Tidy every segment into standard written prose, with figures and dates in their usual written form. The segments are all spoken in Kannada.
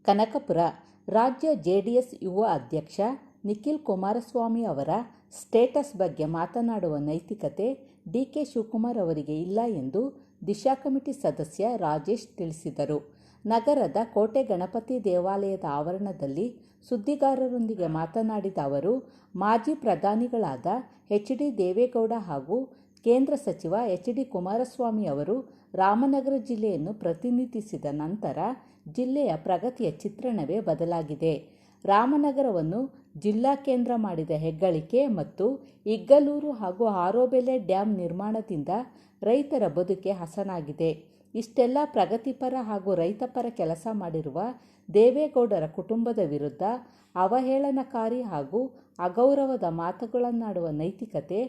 ಕನಕಪುರ ರಾಜ್ಯ ಜೆಡಿಎಸ್ ಯುವ ಅಧ್ಯಕ್ಷ ನಿಖಿಲ್ ಕುಮಾರಸ್ವಾಮಿ ಅವರ ಸ್ಟೇಟಸ್ ಬಗ್ಗೆ ಮಾತನಾಡುವ ನೈತಿಕತೆ ಡಿಕೆ ಶಿವಕುಮಾರ್ ಅವರಿಗೆ ಇಲ್ಲ ಎಂದು ದಿಶಾ ಕಮಿಟಿ ಸದಸ್ಯ ರಾಜೇಶ್ ತಿಳಿಸಿದರು. ನಗರದ ಕೋಟೆ ಗಣಪತಿ ದೇವಾಲಯದ ಆವರಣದಲ್ಲಿ ಸುದ್ದಿಗಾರರೊಂದಿಗೆ ಮಾತನಾಡಿದ ಅವರು, ಮಾಜಿ ಪ್ರಧಾನಿಗಳಾದ ಎಚ್ ಡಿ ದೇವೇಗೌಡ ಹಾಗೂ ಕೇಂದ್ರ ಸಚಿವ ಎಚ್ ಡಿ ಕುಮಾರಸ್ವಾಮಿ ಅವರು ರಾಮನಗರ ಜಿಲ್ಲೆಯನ್ನು ಪ್ರತಿನಿಧಿಸಿದ ನಂತರ ಜಿಲ್ಲೆಯ ಪ್ರಗತಿಯ ಚಿತ್ರಣವೇ ಬದಲಾಗಿದೆ. ರಾಮನಗರವನ್ನು ಜಿಲ್ಲಾ ಕೇಂದ್ರ ಮಾಡಿದ ಹೆಗ್ಗಳಿಕೆ ಮತ್ತು ಇಗ್ಗಲೂರು ಹಾಗೂ ಆರೋಬೆಲೆ ಡ್ಯಾಂ ನಿರ್ಮಾಣದಿಂದ ರೈತರ ಬದುಕೆ ಹಸನಾಗಿದೆ. ಇಷ್ಟೆಲ್ಲ ಪ್ರಗತಿಪರ ಹಾಗೂ ರೈತಪರ ಕೆಲಸ ಮಾಡಿರುವ ದೇವೇಗೌಡರ ಕುಟುಂಬದ ವಿರುದ್ಧ ಅವಹೇಳನಕಾರಿ ಹಾಗೂ ಅಗೌರವದ ಮಾತುಗಳನ್ನಾಡುವ ನೈತಿಕತೆ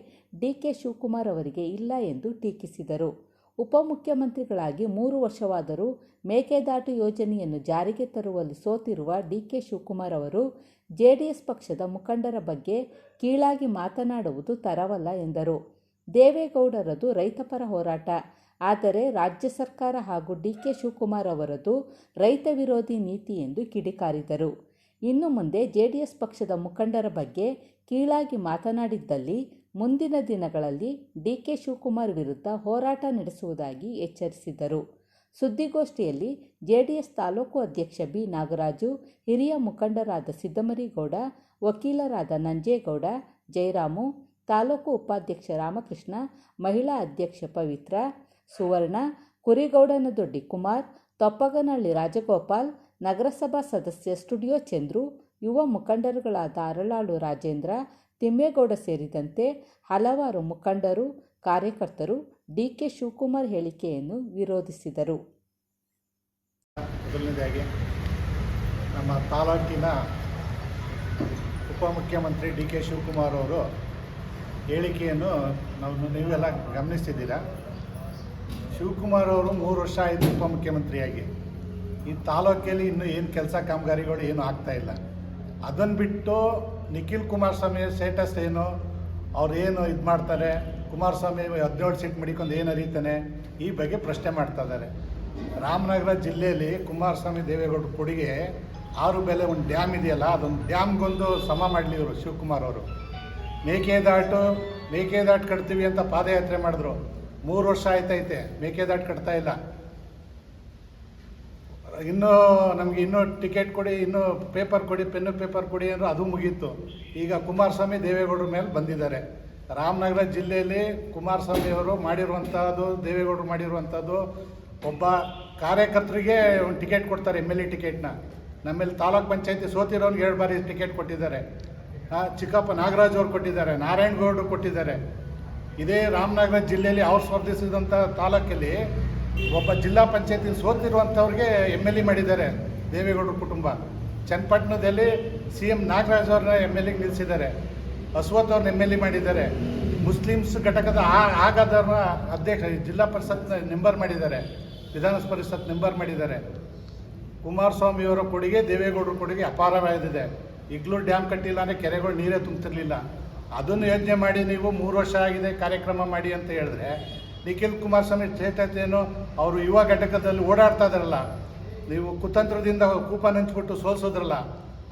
ಡಿಕೆ ಶಿವಕುಮಾರ್ ಅವರಿಗೆ ಇಲ್ಲ ಎಂದು ಟೀಕಿಸಿದರು. ಉಪಮುಖ್ಯಮಂತ್ರಿಗಳಾಗಿ 3 ವರ್ಷವಾದರೂ ಮೇಕೆದಾಟು ಯೋಜನೆಯನ್ನು ಜಾರಿಗೆ ತರುವಲ್ಲಿ ಸೋತಿರುವ ಡಿಕೆ ಶಿವಕುಮಾರ್ ಅವರು ಜೆಡಿಎಸ್ ಪಕ್ಷದ ಮುಖಂಡರ ಬಗ್ಗೆ ಕೀಳಾಗಿ ಮಾತನಾಡುವುದು ತರವಲ್ಲ ಎಂದರು. ದೇವೇಗೌಡರದು ರೈತಪರ ಹೋರಾಟ, ಆದರೆ ರಾಜ್ಯ ಸರ್ಕಾರ ಹಾಗೂ ಡಿಕೆ ಶಿವಕುಮಾರ್ ಅವರದು ರೈತ ವಿರೋಧಿ ನೀತಿ ಎಂದು ಕಿಡಿಕಾರಿದರು. ಇನ್ನು ಮುಂದೆ ಜೆಡಿಎಸ್ ಪಕ್ಷದ ಮುಖಂಡರ ಬಗ್ಗೆ ಕೀಳಾಗಿ ಮಾತನಾಡಿದ್ದಲ್ಲಿ ಮುಂದಿನ ದಿನಗಳಲ್ಲಿ ಡಿಕೆ ಶಿವಕುಮಾರ್ ವಿರುದ್ಧ ಹೋರಾಟ ನಡೆಸುವುದಾಗಿ ಎಚ್ಚರಿಸಿದರು. ಸುದ್ದಿಗೋಷ್ಠಿಯಲ್ಲಿ ಜೆಡಿಎಸ್ ತಾಲೂಕು ಅಧ್ಯಕ್ಷ ಬಿ ನಾಗರಾಜು, ಹಿರಿಯ ಮುಖಂಡರಾದ ಸಿದ್ದಮರಿಗೌಡ, ವಕೀಲರಾದ ನಂಜೇಗೌಡ, ಜಯರಾಮು, ತಾಲೂಕು ಉಪಾಧ್ಯಕ್ಷ ರಾಮಕೃಷ್ಣ, ಮಹಿಳಾ ಅಧ್ಯಕ್ಷ ಪವಿತ್ರ, ಸುವರ್ಣ, ಕುರಿಗೌಡನದೊಡ್ಡಿ ಕುಮಾರ್, ತೊಪ್ಪಗನಹಳ್ಳಿ ರಾಜಗೋಪಾಲ್, ನಗರಸಭಾ ಸದಸ್ಯ ಸ್ಟುಡಿಯೋ ಚಂದ್ರು, ಯುವ ಮುಖಂಡರುಗಳಾದ ಅರಳಾಳು ರಾಜೇಂದ್ರ, ತಿಮ್ಮೇಗೌಡ ಸೇರಿದಂತೆ ಹಲವಾರು ಮುಖಂಡರು, ಕಾರ್ಯಕರ್ತರು ಡಿಕೆ ಶಿವಕುಮಾರ್ ಹೇಳಿಕೆಯನ್ನು ವಿರೋಧಿಸಿದರು. ಮೊದಲನೇದಾಗಿ ನಮ್ಮ ತಾಲೂಕಿನ ಉಪಮುಖ್ಯಮಂತ್ರಿ ಡಿ ಕೆ ಶಿವಕುಮಾರ್ ಅವರು ಹೇಳಿಕೆಯನ್ನು ನೀವೆಲ್ಲ ಗಮನಿಸ್ತಿದ್ದೀರಾ. ಶಿವಕುಮಾರ್ ಅವರು 3 ವರ್ಷ ಆಯಿತು ಉಪಮುಖ್ಯಮಂತ್ರಿಯಾಗಿ. ಈ ತಾಲೂಕಲ್ಲಿ ಇನ್ನೂ ಏನು ಕೆಲಸ ಕಾಮಗಾರಿಗಳು ಏನೂ ಆಗ್ತಾಯಿಲ್ಲ. ಅದನ್ನು ಬಿಟ್ಟು ನಿಖಿಲ್ ಕುಮಾರಸ್ವಾಮಿ ಸ್ಟೇಟಸ್ ಏನು, ಅವ್ರು ಏನು ಇದು ಮಾಡ್ತಾರೆ, ಕುಮಾರಸ್ವಾಮಿ 17 ಸೀಟ್ ಮಡಿಕೊಂಡು ಏನು ಅರಿತಾನೆ, ಈ ಬಗ್ಗೆ ಪ್ರಶ್ನೆ ಮಾಡ್ತಾ ಇದ್ದಾರೆ. ರಾಮನಗರ ಜಿಲ್ಲೆಯಲ್ಲಿ ಕುಮಾರಸ್ವಾಮಿ ದೇವೇಗೌಡರ ಕೊಡುಗೆ ಆರುಬೆಲೆ ಒಂದು ಡ್ಯಾಮ್ ಇದೆಯಲ್ಲ, ಅದೊಂದು ಡ್ಯಾಮ್ಗೊಂದು ಸಮ ಮಾಡಲಿ ಇವರು ಶಿವಕುಮಾರ್ ಅವರು. ಮೇಕೆದಾಟು ಕಟ್ತೀವಿ ಅಂತ ಪಾದಯಾತ್ರೆ ಮಾಡಿದ್ರು. 3 ವರ್ಷ ಆಯ್ತೈತೆ, ಮೇಕೆದಾಟು ಕಟ್ತಾ ಇಲ್ಲ. ನಮಗೆ ಟಿಕೆಟ್ ಕೊಡಿ, ಇನ್ನೂ ಪೇಪರ್ ಕೊಡಿ, ಪೆನ್ನು ಪೇಪರ್ ಕೊಡಿ ಅಂದ್ರೆ ಅದು ಮುಗೀತು. ಈಗ ಕುಮಾರಸ್ವಾಮಿ ದೇವೇಗೌಡರ ಮೇಲೆ ಬಂದಿದ್ದಾರೆ. ರಾಮನಗರ ಜಿಲ್ಲೆಯಲ್ಲಿ ಕುಮಾರಸ್ವಾಮಿ ಅವರು ಮಾಡಿರುವಂಥದ್ದು, ದೇವೇಗೌಡರು ಮಾಡಿರುವಂಥದ್ದು, ಒಬ್ಬ ಕಾರ್ಯಕರ್ತರಿಗೆ ಒಂದು ಟಿಕೆಟ್ ಕೊಡ್ತಾರೆ, MLA ಟಿಕೆಟ್ನ. ನಮ್ಮಲ್ಲಿ ತಾಲೂಕ್ ಪಂಚಾಯತಿ ಸೋತಿರೋನ್ಗೆ 2 ಬಾರಿ ಟಿಕೆಟ್ ಕೊಟ್ಟಿದ್ದಾರೆ. ಚಿಕ್ಕಪ್ಪ ನಾಗರಾಜ್ ಅವರು ಕೊಟ್ಟಿದ್ದಾರೆ, ನಾರಾಯಣಗೌಡರು ಕೊಟ್ಟಿದ್ದಾರೆ. ಇದೇ ರಾಮನಗರ ಜಿಲ್ಲೆಯಲ್ಲಿ ಅವ್ರು ಸ್ಪರ್ಧಿಸಿದಂಥ ತಾಲೂಕಲ್ಲಿ ಒಬ್ಬ ಜಿಲ್ಲಾ ಪಂಚಾಯತಿ ಸೋತಿರುವಂಥವ್ರಿಗೆ MLA ಮಾಡಿದ್ದಾರೆ ದೇವೇಗೌಡರ ಕುಟುಂಬ. ಚನ್ನಪಟ್ಟಣದಲ್ಲಿ CM ನಾಗರಾಜ್ ಅವ್ರನ್ನ MLA ನಿಲ್ಲಿಸಿದ್ದಾರೆ. ಅಶ್ವಥ್ ಅವ್ರನ್ನ MLA ಮಾಡಿದ್ದಾರೆ. ಮುಸ್ಲಿಮ್ಸ್ ಘಟಕದ ಆಗದವ್ರನ್ನ ಅಧ್ಯಕ್ಷ ಜಿಲ್ಲಾ ಪರಿಷತ್ ಮೆಂಬರ್ ಮಾಡಿದ್ದಾರೆ, ವಿಧಾನ ಪರಿಷತ್ ಮೆಂಬರ್ ಮಾಡಿದ್ದಾರೆ. ಕುಮಾರಸ್ವಾಮಿಯವರ ಕೊಡುಗೆ, ದೇವೇಗೌಡರ ಕೊಡುಗೆ ಅಪಾರವಾಗಿದೆ. ಇಗ್ಲೂರು ಡ್ಯಾಮ್ ಕಟ್ಟಿಲ್ಲ ಅಂದರೆ ಕೆರೆಗಳು ನೀರೇ ತುಂಬ್ತಿರ್ಲಿಲ್ಲ. ಅದನ್ನು ಯೋಚನೆ ಮಾಡಿ ನೀವು 3 ವರ್ಷ ಆಗಿದೆ ಕಾರ್ಯಕ್ರಮ ಮಾಡಿ ಅಂತ ಹೇಳಿದ್ರೆ, ನಿಖಿಲ್ ಕುಮಾರಸ್ವಾಮಿ ಸ್ಟೇಟಸ್ ಏನು, ಅವರು ಯುವ ಘಟಕದಲ್ಲಿ ಓಡಾಡ್ತಾ ಇದ್ದಾರಲ್ಲ, ನೀವು ಕುತಂತ್ರದಿಂದ ಕೂಪನ್ ಹಂಚ್ಬಿಟ್ಟು ಸೋಲ್ಸೋದ್ರಲ್ಲ,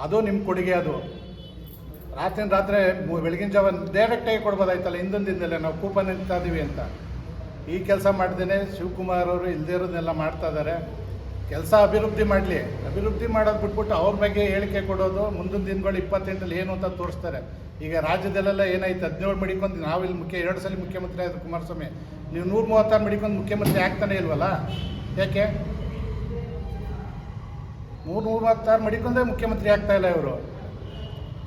ಅದು ನಿಮ್ಮ ಕೊಡುಗೆ. ಅದು ರಾತ್ರಿ ಬೆಳಗಿನ ಜಾವ ಡೈರೆಕ್ಟಾಗಿ ಕೊಡ್ಬೋದಾಯ್ತಲ್ಲ, ಹಿಂದೊಂದಿಂದಲೇ ನಾವು ಕೂಪನ್ ಹಂಚ್ತಾ ಇದ್ದೀವಿ ಅಂತ. ಈ ಕೆಲಸ ಮಾಡ್ದೇನೆ ಶಿವಕುಮಾರ್ ಅವರು ಇಲ್ಲದೇ ಇರೋದನ್ನೆಲ್ಲ ಮಾಡ್ತಾ ಇದ್ದಾರೆ. ಕೆಲಸ ಅಭಿವೃದ್ಧಿ ಮಾಡಲಿ, ಅಭಿವೃದ್ಧಿ ಮಾಡೋದು ಬಿಟ್ಬಿಟ್ಟು ಅವ್ರ ಬಗ್ಗೆ ಹೇಳಿಕೆ ಕೊಡೋದು, ಮುಂದಿನ ದಿನಗಳು 28ರಲ್ಲಿ ಏನು ಅಂತ ತೋರಿಸ್ತಾರೆ. ಈಗ ರಾಜ್ಯದಲ್ಲೆಲ್ಲ ಏನಾಯ್ತು, 17 ಮಡಿಕೊಂಡು ನಾವಿಲ್ಲಿ 2 ಸಲ ಮುಖ್ಯಮಂತ್ರಿ ಆದರು ಕುಮಾರಸ್ವಾಮಿ. ನೀವು 136 ಮಡಿಕೊಂಡು ಮುಖ್ಯಮಂತ್ರಿ ಆಗ್ತಾನೆ ಇಲ್ವಲ್ಲ, ಯಾಕೆ? 136 ಮಡಿಕೊಂಡ್ರೆ ಮುಖ್ಯಮಂತ್ರಿ ಆಗ್ತಾ ಇಲ್ಲ ಇವರು.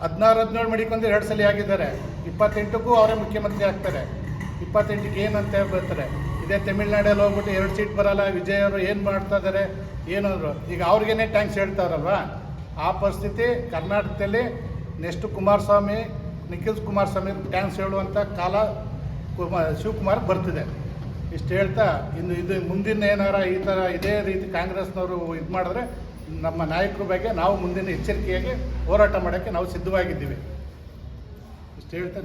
16-17 ಮಡಿಕೊಂಡು 2 ಸಲ ಆಗಿದ್ದಾರೆ. 28ಕ್ಕೂ ಅವರೇ ಮುಖ್ಯಮಂತ್ರಿ ಆಗ್ತಾರೆ. 28ಕ್ಕೆ ಏನಂತ ಹೇಳ್ತಾರೆ. ಇದೇ ತಮಿಳ್ನಾಡಲ್ಲಿ ಹೋಗ್ಬಿಟ್ಟು 2 ಸೀಟ್ ಬರಲ್ಲ, ವಿಜಯ್ ಅವರು ಏನು ಮಾಡ್ತಾ ಇದ್ದಾರೆ ಏನಂದ್ರು. ಈಗ ಅವ್ರಿಗೇನೆ ಟ್ಯಾಂಕ್ಸ್ ಹೇಳ್ತಾರಲ್ವ, ಆ ಪರಿಸ್ಥಿತಿ ಕರ್ನಾಟಕದಲ್ಲಿ ನೆಕ್ಸ್ಟ್ ಕುಮಾರಸ್ವಾಮಿ, ನಿಖಿಲ್ ಕುಮಾರಸ್ವಾಮಿ ಟ್ಯಾಂಕ್ಸ್ ಹೇಳುವಂಥ ಕಾಲ ಶಿವಕುಮಾರ್ ಬರ್ತಿದೆ. ಇಷ್ಟು ಹೇಳ್ತಾ, ಇದು ಮುಂದಿನ ಏನಾರ ಈ ಥರ ಇದೇ ರೀತಿ ಕಾಂಗ್ರೆಸ್ನವರು ಇದು ಮಾಡಿದ್ರೆ ನಮ್ಮ ನಾಯಕರ ಬಗ್ಗೆ ನಾವು ಮುಂದಿನ ಎಚ್ಚರಿಕೆಯಾಗಿ ಹೋರಾಟ ಮಾಡೋಕ್ಕೆ ನಾವು ಸಿದ್ಧವಾಗಿದ್ದೀವಿ. ಇಷ್ಟು ಹೇಳ್ತಾ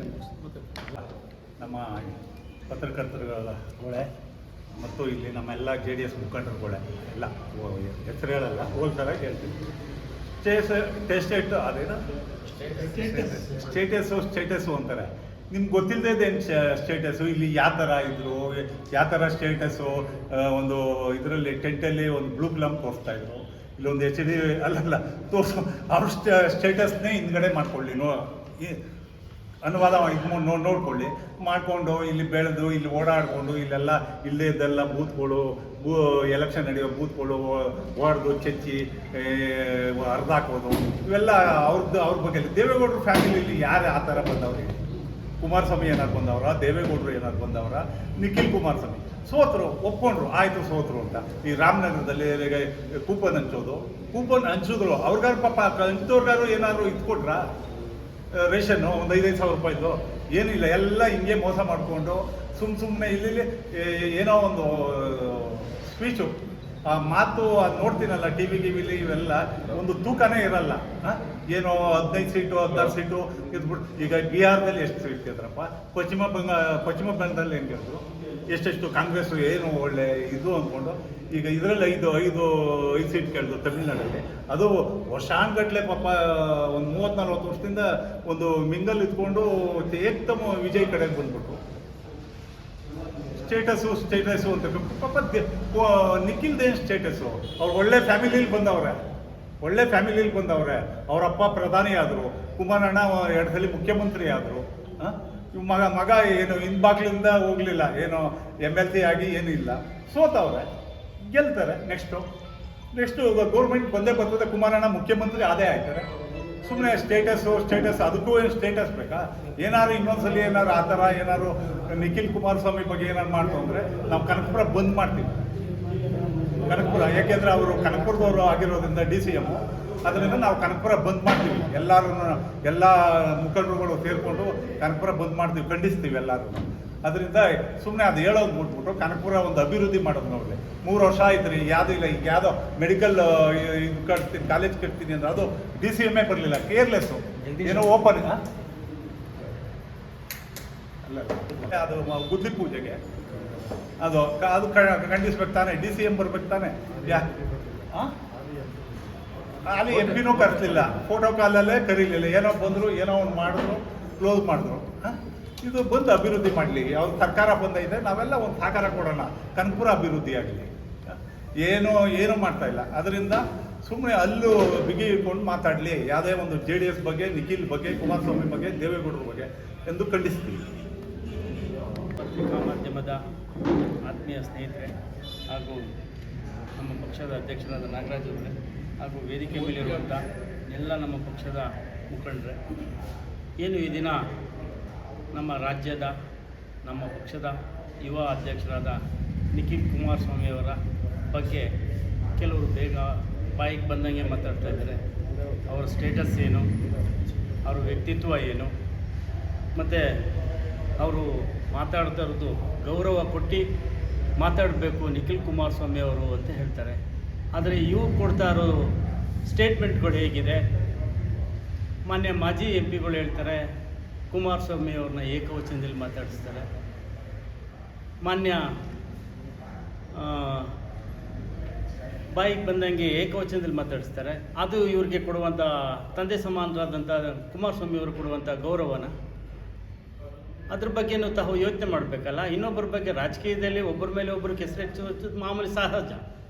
ನಮ್ಮ ಪತ್ರಕರ್ತರುಗಳ ಮತ್ತು ಇಲ್ಲಿ ನಮ್ಮೆಲ್ಲ JDS ಮುಖಂಡರುಗಳೇ ಎಲ್ಲ ಹೆಸರು ಹೇಳಲ್ಲ ಹೋಲ್ಸಲ ಹೇಳ್ತೀವಿ. ಟೇಸ್ಟೇಟ್ ಅದೇನು ಸ್ಟೇಟಸ್ಸು ಅಂತಾರೆ. ನಿಮ್ಗೆ ಗೊತ್ತಿಲ್ಲದೇನು ಸ್ಟೇಟಸ್ಸು, ಇಲ್ಲಿ ಯಾವ ಥರ ಇದ್ರು, ಯಾವ ಥರ ಸ್ಟೇಟಸ್ಸು, ಒಂದು ಇದರಲ್ಲಿ ಟೆಂಟಲ್ಲಿ ಒಂದು ಬ್ಲೂ ಫಿಲಮ್ ತೋರಿಸ್ತಾಯಿದ್ರು, ಇಲ್ಲೊಂದು HD ಅಲ್ಲಲ್ಲ ತೋರಿಸು, ಅವ್ರ ಸ್ಟೇಟಸ್ನೇ ಹಿಂದ್ಗಡೆ ಮಾಡ್ಕೊಳ್ಳಿ, ಅನುವಾದ ಇದು ನೋಡ್ಕೊಳ್ಳಿ, ಮಾಡಿಕೊಂಡು ಇಲ್ಲಿ ಬೆಳೆದು ಇಲ್ಲಿ ಓಡಾಡಿಕೊಂಡು ಇಲ್ಲೆಲ್ಲ ಇಲ್ಲೇ ಇದ್ದೆಲ್ಲ ಬೂತ್ಗಳು, ಎಲೆಕ್ಷನ್ ನಡೆಯೋ ಬೂತ್ಗಳು ಓಡ್ದು ಚೆಚ್ಚಿ ಹರಿದು ಹಾಕೋದು, ಇವೆಲ್ಲ ಅವ್ರ ಬಗ್ಗೆ. ದೇವೇಗೌಡರು ಫ್ಯಾಮಿಲಿಯಲ್ಲಿ ಯಾರು ಆ ಥರ ಬಂದವ್ರಿಗೆ? ಕುಮಾರಸ್ವಾಮಿ ಏನಾದ್ರು ಬಂದವರ, ದೇವೇಗೌಡರು ಏನಾದ್ರು ಬಂದವರ, ನಿಖಿಲ್ ಕುಮಾರಸ್ವಾಮಿ ಸೋತರು, ಒಪ್ಕೊಂಡ್ರು, ಆಯಿತು ಸೋತರು ಅಂತ. ಈ ರಾಮನಗರದಲ್ಲಿ ಕೂಪನ್ ಹಂಚಿದ್ರು, ಅವ್ರಿಗಾರು ಪಾಪ ಹಂಚಿದವ್ರಿಗಾರು ಏನಾದ್ರು ಇಟ್ಕೊಟ್ರ ರೇಷನ್ನು ಒಂದು 5,000 ರೂಪಾಯಿದು? ಏನಿಲ್ಲ, ಎಲ್ಲ ಹಿಂಗೆ ಮೋಸ ಮಾಡಿಕೊಂಡು ಸುಮ್ಮನೆ ಇಲ್ಲಿ ಏನೋ ಒಂದು ಸ್ಪೀಚು, ಆ ಮಾತು ಅದು ನೋಡ್ತೀನಲ್ಲ ಟಿವಿಲಿ ಇವೆಲ್ಲ ಒಂದು ತೂಕನೇ ಇರಲ್ಲ. ಏನೋ 15 ಸೀಟು 16 ಸೀಟು ಇದ್ಬಿಟ್ಟು, ಈಗ ಬಿಹಾರದಲ್ಲಿ ಎಷ್ಟು ಸೀಟ್ ಗೆದ್ರಪ್ಪ, ಪಶ್ಚಿಮ ಬಂಗಾಳದಲ್ಲಿ ಏನು ಗೆದ್ರು, ಎಷ್ಟೆಷ್ಟು ಕಾಂಗ್ರೆಸ್ ಏನು ಒಳ್ಳೆ ಇದು ಅಂದ್ಕೊಂಡು, ಈಗ ಇದರಲ್ಲಿ 5 ಸೀಟ್ ಕೇಳಿದ್ರು ತಮಿಳ್ನಾಡಲ್ಲಿ. ಅದು ವರ್ಷಾನ್ಗಟ್ಲೆ ಪಾಪ ಒಂದು 30-40 ವರ್ಷದಿಂದ ಒಂದು ಮಿಂಗಲ್ ಇದ್ಕೊಂಡು ಏಕ್ದಮ್ ವಿಜಯ್ ಕಡೆಗೆ ಬಂದ್ಬಿಟ್ರು. ಸ್ಟೇಟಸ್ಸು ಅಂತ ಪಾಪ ನಿಖಿಲ್ದೇನು ಸ್ಟೇಟಸ್ಸು? ಅವ್ರು ಒಳ್ಳೆ ಫ್ಯಾಮಿಲಿಲಿ ಬಂದವ್ರೆ, ಅವರಪ್ಪ ಪ್ರಧಾನಿ ಆದರು, ಕುಮಾರಣ್ಣ 2 ಸಲ ಮುಖ್ಯಮಂತ್ರಿ ಆದರು, ಮಗ ಏನು ಹಿಂದ್ಬಾಗ್ಲಿಂದ ಹೋಗ್ಲಿಲ್ಲ, ಏನೋ MLC ಆಗಿ ಏನೂ ಇಲ್ಲ, ಸೋತವ್ರೆ, ಗೆಲ್ತಾರೆ. ನೆಕ್ಸ್ಟು ಗೌರ್ಮೆಂಟ್ ಬಂದೇ ಬರ್ತದೆ, ಕುಮಾರಣ್ಣ ಮುಖ್ಯಮಂತ್ರಿ ಅದೇ ಆಯ್ತಾರೆ. ಸುಮ್ಮನೆ ಸ್ಟೇಟಸ್ ಅದಕ್ಕೂ ಏನು ಸ್ಟೇಟಸ್ ಬೇಕಾ? ಏನಾದ್ರು ಇನ್ನೊಂದ್ಸಲಿ ಏನಾದ್ರು ಆ ಥರ ಏನಾದ್ರು ನಿಖಿಲ್ ಕುಮಾರಸ್ವಾಮಿ ಬಗ್ಗೆ ಏನಾದ್ರು ಮಾಡ್ತು ಅಂದರೆ ನಾವು ಕನಕಪುರ ಬಂದ್ ಮಾಡ್ತೀವಿ. ಯಾಕೆಂದರೆ ಅವರು ಕನಕಪುರದವರು ಆಗಿರೋದ್ರಿಂದ DCM, ಅದರಿಂದ ನಾವು ಕನಕಪುರ ಬಂದ್ ಮಾಡ್ತೀವಿ. ಎಲ್ಲ ಮುಖಂಡರುಗಳು ಸೇರಿಕೊಂಡು ಕನಕಪುರ ಬಂದ್ ಮಾಡ್ತೀವಿ, ಖಂಡಿಸ್ತೀವಿ ಎಲ್ಲರೂ. ಅದರಿಂದ ಸುಮ್ಮನೆ ಅದು ಹೇಳೋದು ಬಿಟ್ಬಿಟ್ಟು ಕನಕಪುರ ಒಂದು ಅಭಿವೃದ್ಧಿ ಮಾಡೋದು ನೋಡಲಿ. 3 ವರ್ಷ ಆಯ್ತು ರೀ, ಯಾವುದೂ ಇಲ್ಲ. ಈಗ ಯಾವುದೋ ಮೆಡಿಕಲ್ ಇದು ಕಟ್ತೀನಿ, ಕಾಲೇಜ್ ಕಟ್ತೀನಿ ಅಂದ್ರೆ ಅದು DCM ಬರಲಿಲ್ಲ, ಕೇರ್ಲೆಸ್ಸು, ಏನೋ ಓಪನ್ ಅಲ್ಲ, ಅದು ಗುದ್ಲಿ ಪೂಜೆಗೆ ಅದು ಖಂಡಿಸ್ಬೇಕು ತಾನೆ, DCM ಬರ್ಬೇಕು ತಾನೆ. ಅಲ್ಲಿ MP ಕರೆಸಲಿಲ್ಲ, ಫೋಟೋ ಕಾಲಲ್ಲೇ ಕರೀಲಿಲ್ಲ, ಏನೋ ಬಂದರು, ಏನೋ ಒಂದು ಮಾಡಿದ್ರು, ಕ್ಲೋಸ್ ಮಾಡಿದ್ರು. ಇದು ಬಂದು ಅಭಿವೃದ್ಧಿ ಮಾಡಲಿ, ಅವ್ರ ಸರ್ಕಾರ ಬಂದೈತೆ, ನಾವೆಲ್ಲ ಒಂದು ಸಹಕಾರ ಕೊಡೋಣ, ಕನಕಪುರ ಅಭಿವೃದ್ಧಿ ಆಗಲಿ. ಏನೂ ಮಾಡ್ತಾ ಇಲ್ಲ. ಅದರಿಂದ ಸುಮ್ಮನೆ ಅಲ್ಲೂ ಬಿಗಿ ಇಟ್ಕೊಂಡು ಮಾತಾಡಲಿ, ಯಾವುದೇ ಒಂದು JDS ಬಗ್ಗೆ, ನಿಖಿಲ್ ಬಗ್ಗೆ, ಕುಮಾರಸ್ವಾಮಿ ಬಗ್ಗೆ, ದೇವೇಗೌಡರ ಬಗ್ಗೆ ಎಂದು ಖಂಡಿಸ್ತೀವಿ. ಪತ್ರಿಕಾ ಮಾಧ್ಯಮದ ಆತ್ಮೀಯ ಸ್ನೇಹಿತರೆ ಹಾಗೂ ನಮ್ಮ ಪಕ್ಷದ ಅಧ್ಯಕ್ಷರಾದ ನಾಗರಾಜ್ ಅವರೇ ಹಾಗೂ ವೇದಿಕೆ ಮೇಲಿರುವಂಥ ಎಲ್ಲ ನಮ್ಮ ಪಕ್ಷದ ಮುಖಂಡರೇ, ಏನು ಈ ದಿನ ನಮ್ಮ ರಾಜ್ಯದ ನಮ್ಮ ಪಕ್ಷದ ಯುವ ಅಧ್ಯಕ್ಷರಾದ ನಿಖಿಲ್ ಕುಮಾರಸ್ವಾಮಿಯವರ ಬಗ್ಗೆ ಕೆಲವರು ಬಾಯಿಗೆ ಬಂದಂಗೆ ಮಾತಾಡ್ತಾ ಇದ್ದಾರೆ. ಅವರ ಸ್ಟೇಟಸ್ ಏನು, ಅವರ ವ್ಯಕ್ತಿತ್ವ ಏನು, ಮತ್ತು ಅವರು ಮಾತಾಡ್ತಾ ಇರೋದು ಗೌರವ ಕೊಟ್ಟು ಮಾತಾಡಬೇಕು ನಿಖಿಲ್ ಕುಮಾರಸ್ವಾಮಿ ಅವರು ಅಂತ ಹೇಳ್ತಾರೆ. ಆದರೆ ಇವ್ರು ಕೊಡ್ತಾ ಇರೋ ಸ್ಟೇಟ್ಮೆಂಟ್ಗಳು ಹೇಗಿದೆ? ಮಾನ್ಯ ಮಾಜಿ MP ಹೇಳ್ತಾರೆ ಕುಮಾರಸ್ವಾಮಿ ಅವ್ರನ್ನ ಏಕವಚನದಲ್ಲಿ ಮಾತಾಡಿಸ್ತಾರೆ. ಮಾನ್ಯ ಬಾಯಿಗೆ ಬಂದಂಗೆ ಏಕವಚನದಲ್ಲಿ ಮಾತಾಡಿಸ್ತಾರೆ. ಅದು ಇವ್ರಿಗೆ ಕೊಡುವಂಥ ತಂದೆ ಸಮಾನರಾದಂಥ ಕುಮಾರಸ್ವಾಮಿ ಅವರು ಕೊಡುವಂಥ ಗೌರವನ, ಅದ್ರ ಬಗ್ಗೆನೂ ತಾವು ಯೋಚನೆ ಮಾಡಬೇಕಲ್ಲ. ಇನ್ನೊಬ್ಬರ ಬಗ್ಗೆ ರಾಜಕೀಯದಲ್ಲಿ ಒಬ್ಬರ ಮೇಲೆ ಒಬ್ಬರು ಕೆಸರೆಚ್ಚು ಮಾಮೂಲಿ ಸಹಜ.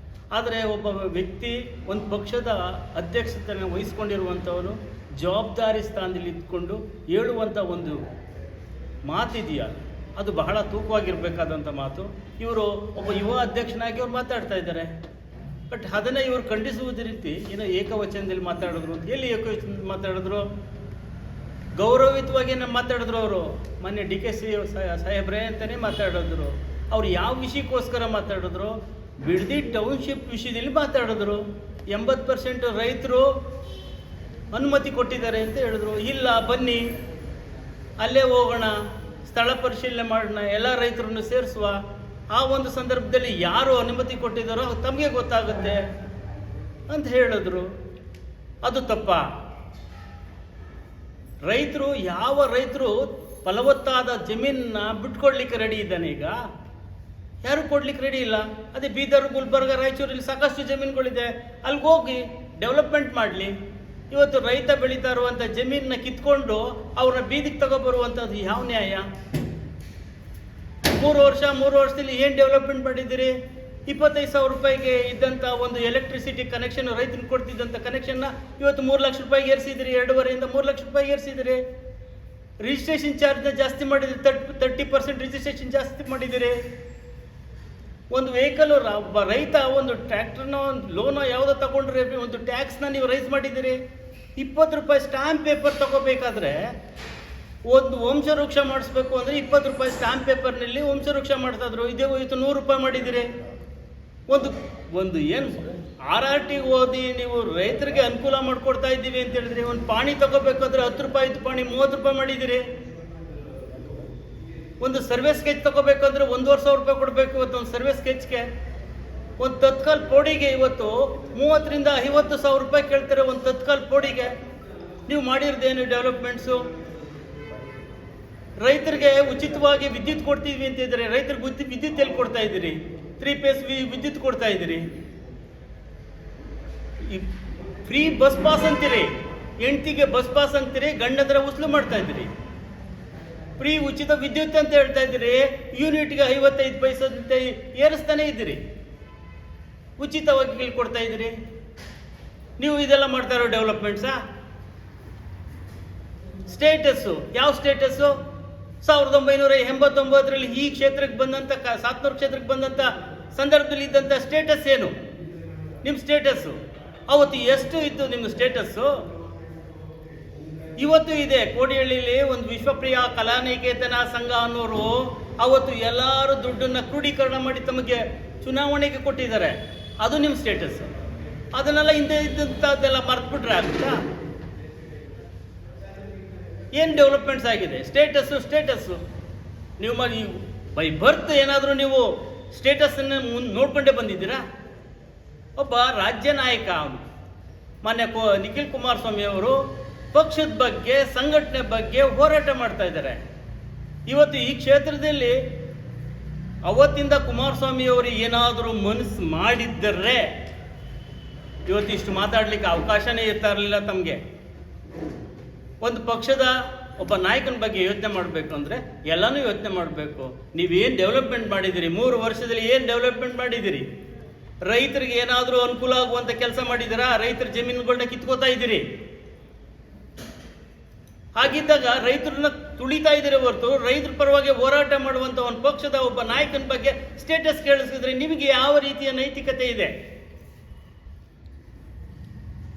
ಆದರೆ ಒಬ್ಬ ವ್ಯಕ್ತಿ ಒಂದು ಪಕ್ಷದ ಅಧ್ಯಕ್ಷತೆಯನ್ನು ವಹಿಸ್ಕೊಂಡಿರುವಂಥವನು ಜವಾಬ್ದಾರಿ ಸ್ಥಾನದಲ್ಲಿ ಇದ್ಕೊಂಡು ಹೇಳುವಂಥ ಒಂದು ಮಾತಿದೆಯಲ್ಲ, ಅದು ಬಹಳ ತೂಕವಾಗಿರಬೇಕಾದಂಥ ಮಾತು. ಇವರು ಒಬ್ಬ ಯುವ ಅಧ್ಯಕ್ಷನಾಗಿ ಅವ್ರು ಮಾತಾಡ್ತಾ ಇದ್ದಾರೆ. ಬಟ್ ಅದನ್ನು ಇವರು ಖಂಡಿಸುವುದ ರೀತಿ ಏನೋ ಏಕವಚನದಲ್ಲಿ ಮಾತಾಡಿದ್ರು ಅಂತ. ಎಲ್ಲಿ ಏಕವಚನದಲ್ಲಿ ಮಾತಾಡಿದ್ರು? ಗೌರವಯುತವಾಗಿ ಮಾತಾಡಿದ್ರು ಅವರು. ಮೊನ್ನೆ DKC ಸಾಹೇಬ್ರೆ ಅಂತಲೇ ಮಾತಾಡಿದ್ರು. ಅವ್ರು ಯಾವ ವಿಷಯಕ್ಕೋಸ್ಕರ ಮಾತಾಡಿದ್ರು? ಬಿಡದಿ ಟೌನ್ಶಿಪ್ ವಿಷಯದಲ್ಲಿ ಮಾತಾಡಿದ್ರು. 80% ರೈತರು ಅನುಮತಿ ಕೊಟ್ಟಿದ್ದಾರೆ ಅಂತ ಹೇಳಿದ್ರು. ಇಲ್ಲ, ಬನ್ನಿ ಅಲ್ಲೇ ಹೋಗೋಣ, ಸ್ಥಳ ಪರಿಶೀಲನೆ ಮಾಡೋಣ, ಎಲ್ಲ ರೈತರನ್ನು ಸೇರಿಸುವ. ಆ ಒಂದು ಸಂದರ್ಭದಲ್ಲಿ ಯಾರು ಅನುಮತಿ ಕೊಟ್ಟಿದ್ದಾರೋ ತಮಗೆ ಗೊತ್ತಾಗುತ್ತೆ ಅಂತ ಹೇಳಿದ್ರು. ಅದು ತಪ್ಪ? ಯಾವ ರೈತರು ಫಲವತ್ತಾದ ಜಮೀನನ್ನ ಬಿಟ್ಕೊಡ್ಲಿಕ್ಕೆ ರೆಡಿ ಇದ್ದಾನೆ? ಈಗ ಯಾರು ಕೊಡ್ಲಿಕ್ಕೆ ರೆಡಿ ಇಲ್ಲ. ಅದೇ ಬೀದರ್, ಗುಲ್ಬರ್ಗ, ರಾಯಚೂರಲ್ಲಿ ಸಾಕಷ್ಟು ಜಮೀನುಗಳಿದೆ, ಅಲ್ಲಿಗೆ ಹೋಗಿ ಡೆವಲಪ್ಮೆಂಟ್ ಮಾಡಲಿ. ಇವತ್ತು ರೈತ ಬೆಳೀತಾ ಇರುವಂಥ ಜಮೀನನ್ನ ಕಿತ್ಕೊಂಡು ಅವ್ರನ್ನ ಬೀದಿಗೆ ತಗೊಬರುವಂಥದ್ದು ಯಾವ ನ್ಯಾಯ? 3 ವರ್ಷದಲ್ಲಿ ಏನು ಡೆವಲಪ್ಮೆಂಟ್ ಮಾಡಿದ್ದೀರಿ? 25,000 ರೂಪಾಯಿಗೆ ಇದ್ದಂಥ ಒಂದು ಎಲೆಕ್ಟ್ರಿಸಿಟಿ ಕನೆಕ್ಷನ್ ರೈತನ ಕೊಡ್ತಿದ್ದಂಥ ಕನೆಕ್ಷನ್ನ ಇವತ್ತು 3 ಲಕ್ಷ ರೂಪಾಯಿಗೆ ಏರಿಸಿದಿರಿ. 2.5ರಿಂದ 3 ಲಕ್ಷ ರೂಪಾಯಿಗೆ ಏರಿಸಿದಿರಿ. ರಿಜಿಸ್ಟ್ರೇಷನ್ ಚಾರ್ಜ್ನ ಜಾಸ್ತಿ ಮಾಡಿದಿರಿ. 30% ರಿಜಿಸ್ಟ್ರೇಷನ್ ಜಾಸ್ತಿ ಮಾಡಿದ್ದೀರಿ. ಒಂದು ವೆಹಿಕಲ್ ರೈತ ಒಂದು ಟ್ರ್ಯಾಕ್ಟರ್ನ ಒಂದು ಲೋನೋ ಯಾವುದೋ ತಗೊಂಡ್ರೆ ಒಂದು ಟ್ಯಾಕ್ಸ್ನ ನೀವು ರೈಸ್ ಮಾಡಿದ್ದೀರಿ. 20 ರೂಪಾಯಿ ಸ್ಟ್ಯಾಂಪ್ ಪೇಪರ್ ತಗೋಬೇಕಾದ್ರೆ ಒಂದು ವಂಶವೃಕ್ಷ ಮಾಡಿಸ್ಬೇಕು ಅಂದರೆ 20 ರೂಪಾಯಿ ಸ್ಟ್ಯಾಂಪ್ ಪೇಪರ್ನಲ್ಲಿ ವಂಶವೃಕ್ಷ ಮಾಡ್ತಾಯಿದ್ರು. ಇದೇ ಇವತ್ತು 100 ರೂಪಾಯಿ ಮಾಡಿದ್ದೀರಿ. ಒಂದು ಏನು RRT ಓದಿ ನೀವು ರೈತರಿಗೆ ಅನುಕೂಲ ಮಾಡಿಕೊಡ್ತಾ ಇದ್ದೀವಿ ಅಂತ ಹೇಳಿದ್ರಿ. ಒಂದು ಪಾಣಿ ತಗೋಬೇಕಾದ್ರೆ 10 ರೂಪಾಯಿದು ಪಾಣಿ 30 ರೂಪಾಯಿ ಮಾಡಿದ್ದೀರಿ. ಒಂದು ಸರ್ವೆ ಸ್ಕೆಚ್ ತಗೋಬೇಕಂದ್ರೆ 1,500 ರೂಪಾಯಿ ಕೊಡಬೇಕು. ಇವತ್ತು ಒಂದು ಸರ್ವೆ ಸ್ಕೆಚ್ಗೆ ಒಂದು ತತ್ಕಾಲ್ ಪೋಡಿಗೆ ಇವತ್ತು 30ರಿಂದ 50,000 ರೂಪಾಯಿ ಕೇಳ್ತಾರೆ. ಒಂದು ತತ್ಕಾಲ್ ಪೋಡಿಗೆ ನೀವು ಮಾಡಿರೋದೇನು ಡೆವಲಪ್ಮೆಂಟ್ಸು? ರೈತರಿಗೆ ಉಚಿತವಾಗಿ ವಿದ್ಯುತ್ ಕೊಡ್ತೀವಿ ಅಂತ ಇದ್ದಾರೆ. ರೈತರಿಗೆ ವಿದ್ಯುತ್ ಎಲ್ಲಿ ಕೊಡ್ತಾ ಇದ್ದೀರಿ? 3 ಫೇಸ್ ವಿದ್ಯುತ್ ಕೊಡ್ತಾ ಇದ್ದೀರಿ. ಫ್ರೀ ಬಸ್ ಪಾಸ್ ಅಂತೀರಿ, ಹೆಂಡ್ತಿಗೆ ಬಸ್ ಪಾಸ್ ಅಂತೀರಿ, ಗಂಡಂದ್ರೆ ಉಸ್ಲು ಮಾಡ್ತಾ ಇದ್ದೀರಿ. ಫ್ರೀ ಉಚಿತ ವಿದ್ಯುತ್ ಅಂತ ಹೇಳ್ತಾ ಇದ್ದೀರಿ, ಯೂನಿಟ್ಗೆ 55 ಪೈಸೆ ಅಂತ ಏರಿಸ್ತಾನೆ ಇದ್ದೀರಿ. ಉಚಿತವಾಗಿ ಕೊಡ್ತಾ ಇದ್ದೀರಿ. ನೀವು ಇದೆಲ್ಲ ಮಾಡ್ತಾ ಇರೋ ಡೆವಲಪ್ಮೆಂಟ್ಸಾ? ಸ್ಟೇಟಸ್ಸು ಯಾವ ಸ್ಟೇಟಸ್ಸು? 1989ರಲ್ಲಿ ಈ ಕ್ಷೇತ್ರಕ್ಕೆ ಬಂದಂಥ ಸಾತ್ನೂರು ಕ್ಷೇತ್ರಕ್ಕೆ ಬಂದಂಥ ಸಂದರ್ಭದಲ್ಲಿ ಇದ್ದಂಥ ಸ್ಟೇಟಸ್ ಏನು? ನಿಮ್ಮ ಸ್ಟೇಟಸ್ಸು ಅವತ್ತು ಎಷ್ಟು ಇತ್ತು? ನಿಮ್ಮ ಸ್ಟೇಟಸ್ಸು ಇವತ್ತು ಇದೆ. ಕೋಡಿಹಳ್ಳಿಲಿ ಒಂದು ವಿಶ್ವಪ್ರಿಯ ಕಲಾನಿಕೇತನ ಸಂಘ ಅನ್ನೋರು ಅವತ್ತು ಎಲ್ಲರೂ ದುಡ್ಡನ್ನು ಕ್ರೋಢೀಕರಣ ಮಾಡಿ ತಮಗೆ ಚುನಾವಣೆಗೆ ಕೊಟ್ಟಿದ್ದಾರೆ. ಅದು ನಿಮ್ಮ ಸ್ಟೇಟಸ್. ಅದನ್ನೆಲ್ಲ ಹಿಂದೆ ಇದ್ದಂಥದ್ದೆಲ್ಲ ಮರ್ತ್ಬಿಟ್ರೆ ಆಗುತ್ತಾ? ಏನು ಡೆವಲಪ್ಮೆಂಟ್ಸ್ ಆಗಿದೆ? ಸ್ಟೇಟಸ್ಸು ನೀವು ಬೈ ಬರ್ತ್ ಏನಾದರೂ ನೀವು ಸ್ಟೇಟಸ್ಸನ್ನು ನೋಡ್ಕೊಂಡೇ ಬಂದಿದ್ದೀರಾ? ಒಬ್ಬ ರಾಜ್ಯ ನಾಯಕ ಮಾನ್ಯ ನಿಖಿಲ್ ಕುಮಾರಸ್ವಾಮಿ ಅವರು ಪಕ್ಷದ ಬಗ್ಗೆ, ಸಂಘಟನೆ ಬಗ್ಗೆ ಹೋರಾಟ ಮಾಡ್ತಾ ಇದ್ದಾರೆ. ಇವತ್ತು ಈ ಕ್ಷೇತ್ರದಲ್ಲಿ ಅವತ್ತಿಂದ ಕುಮಾರಸ್ವಾಮಿ ಅವರು ಏನಾದರೂ ಮನಸ್ಸು ಮಾಡಿದ್ದರೆ ಇವತ್ತು ಇಷ್ಟು ಮಾತಾಡಲಿಕ್ಕೆ ಅವಕಾಶನೇ ಇರ್ತಾ ಇರಲಿಲ್ಲ ತಮಗೆ. ಒಂದು ಪಕ್ಷದ ಒಬ್ಬ ನಾಯಕನ ಬಗ್ಗೆ ಯೋಚನೆ ಮಾಡಬೇಕು ಅಂದರೆ ಎಲ್ಲನೂ ಯೋಚನೆ ಮಾಡಬೇಕು. ನೀವೇನು ಡೆವಲಪ್ಮೆಂಟ್ ಮಾಡಿದ್ದೀರಿ? 3 ವರ್ಷದಲ್ಲಿ ಏನು ಡೆವಲಪ್ಮೆಂಟ್ ಮಾಡಿದ್ದೀರಿ? ರೈತರಿಗೆ ಏನಾದರೂ ಅನುಕೂಲ ಆಗುವಂಥ ಕೆಲಸ ಮಾಡಿದ್ದೀರಾ? ರೈತರ ಜಮೀನುಗಳನ್ನ ಕಿತ್ಕೋತಾ ಇದ್ದೀರಿ. ಹಾಗಿದ್ದಾಗ ರೈತರನ್ನ ತುಳಿತಾ ಇದ್ದೀರಿ ಹೊರತು ರೈತರ ಪರವಾಗಿ ಹೋರಾಟ ಮಾಡುವಂಥ ಒಂದು ಪಕ್ಷದ ಒಬ್ಬ ನಾಯಕನ ಬಗ್ಗೆ ಸ್ಟೇಟಸ್ ಕೇಳಿಸಿದ್ರೆ ನಿಮಗೆ ಯಾವ ರೀತಿಯ ನೈತಿಕತೆ ಇದೆ?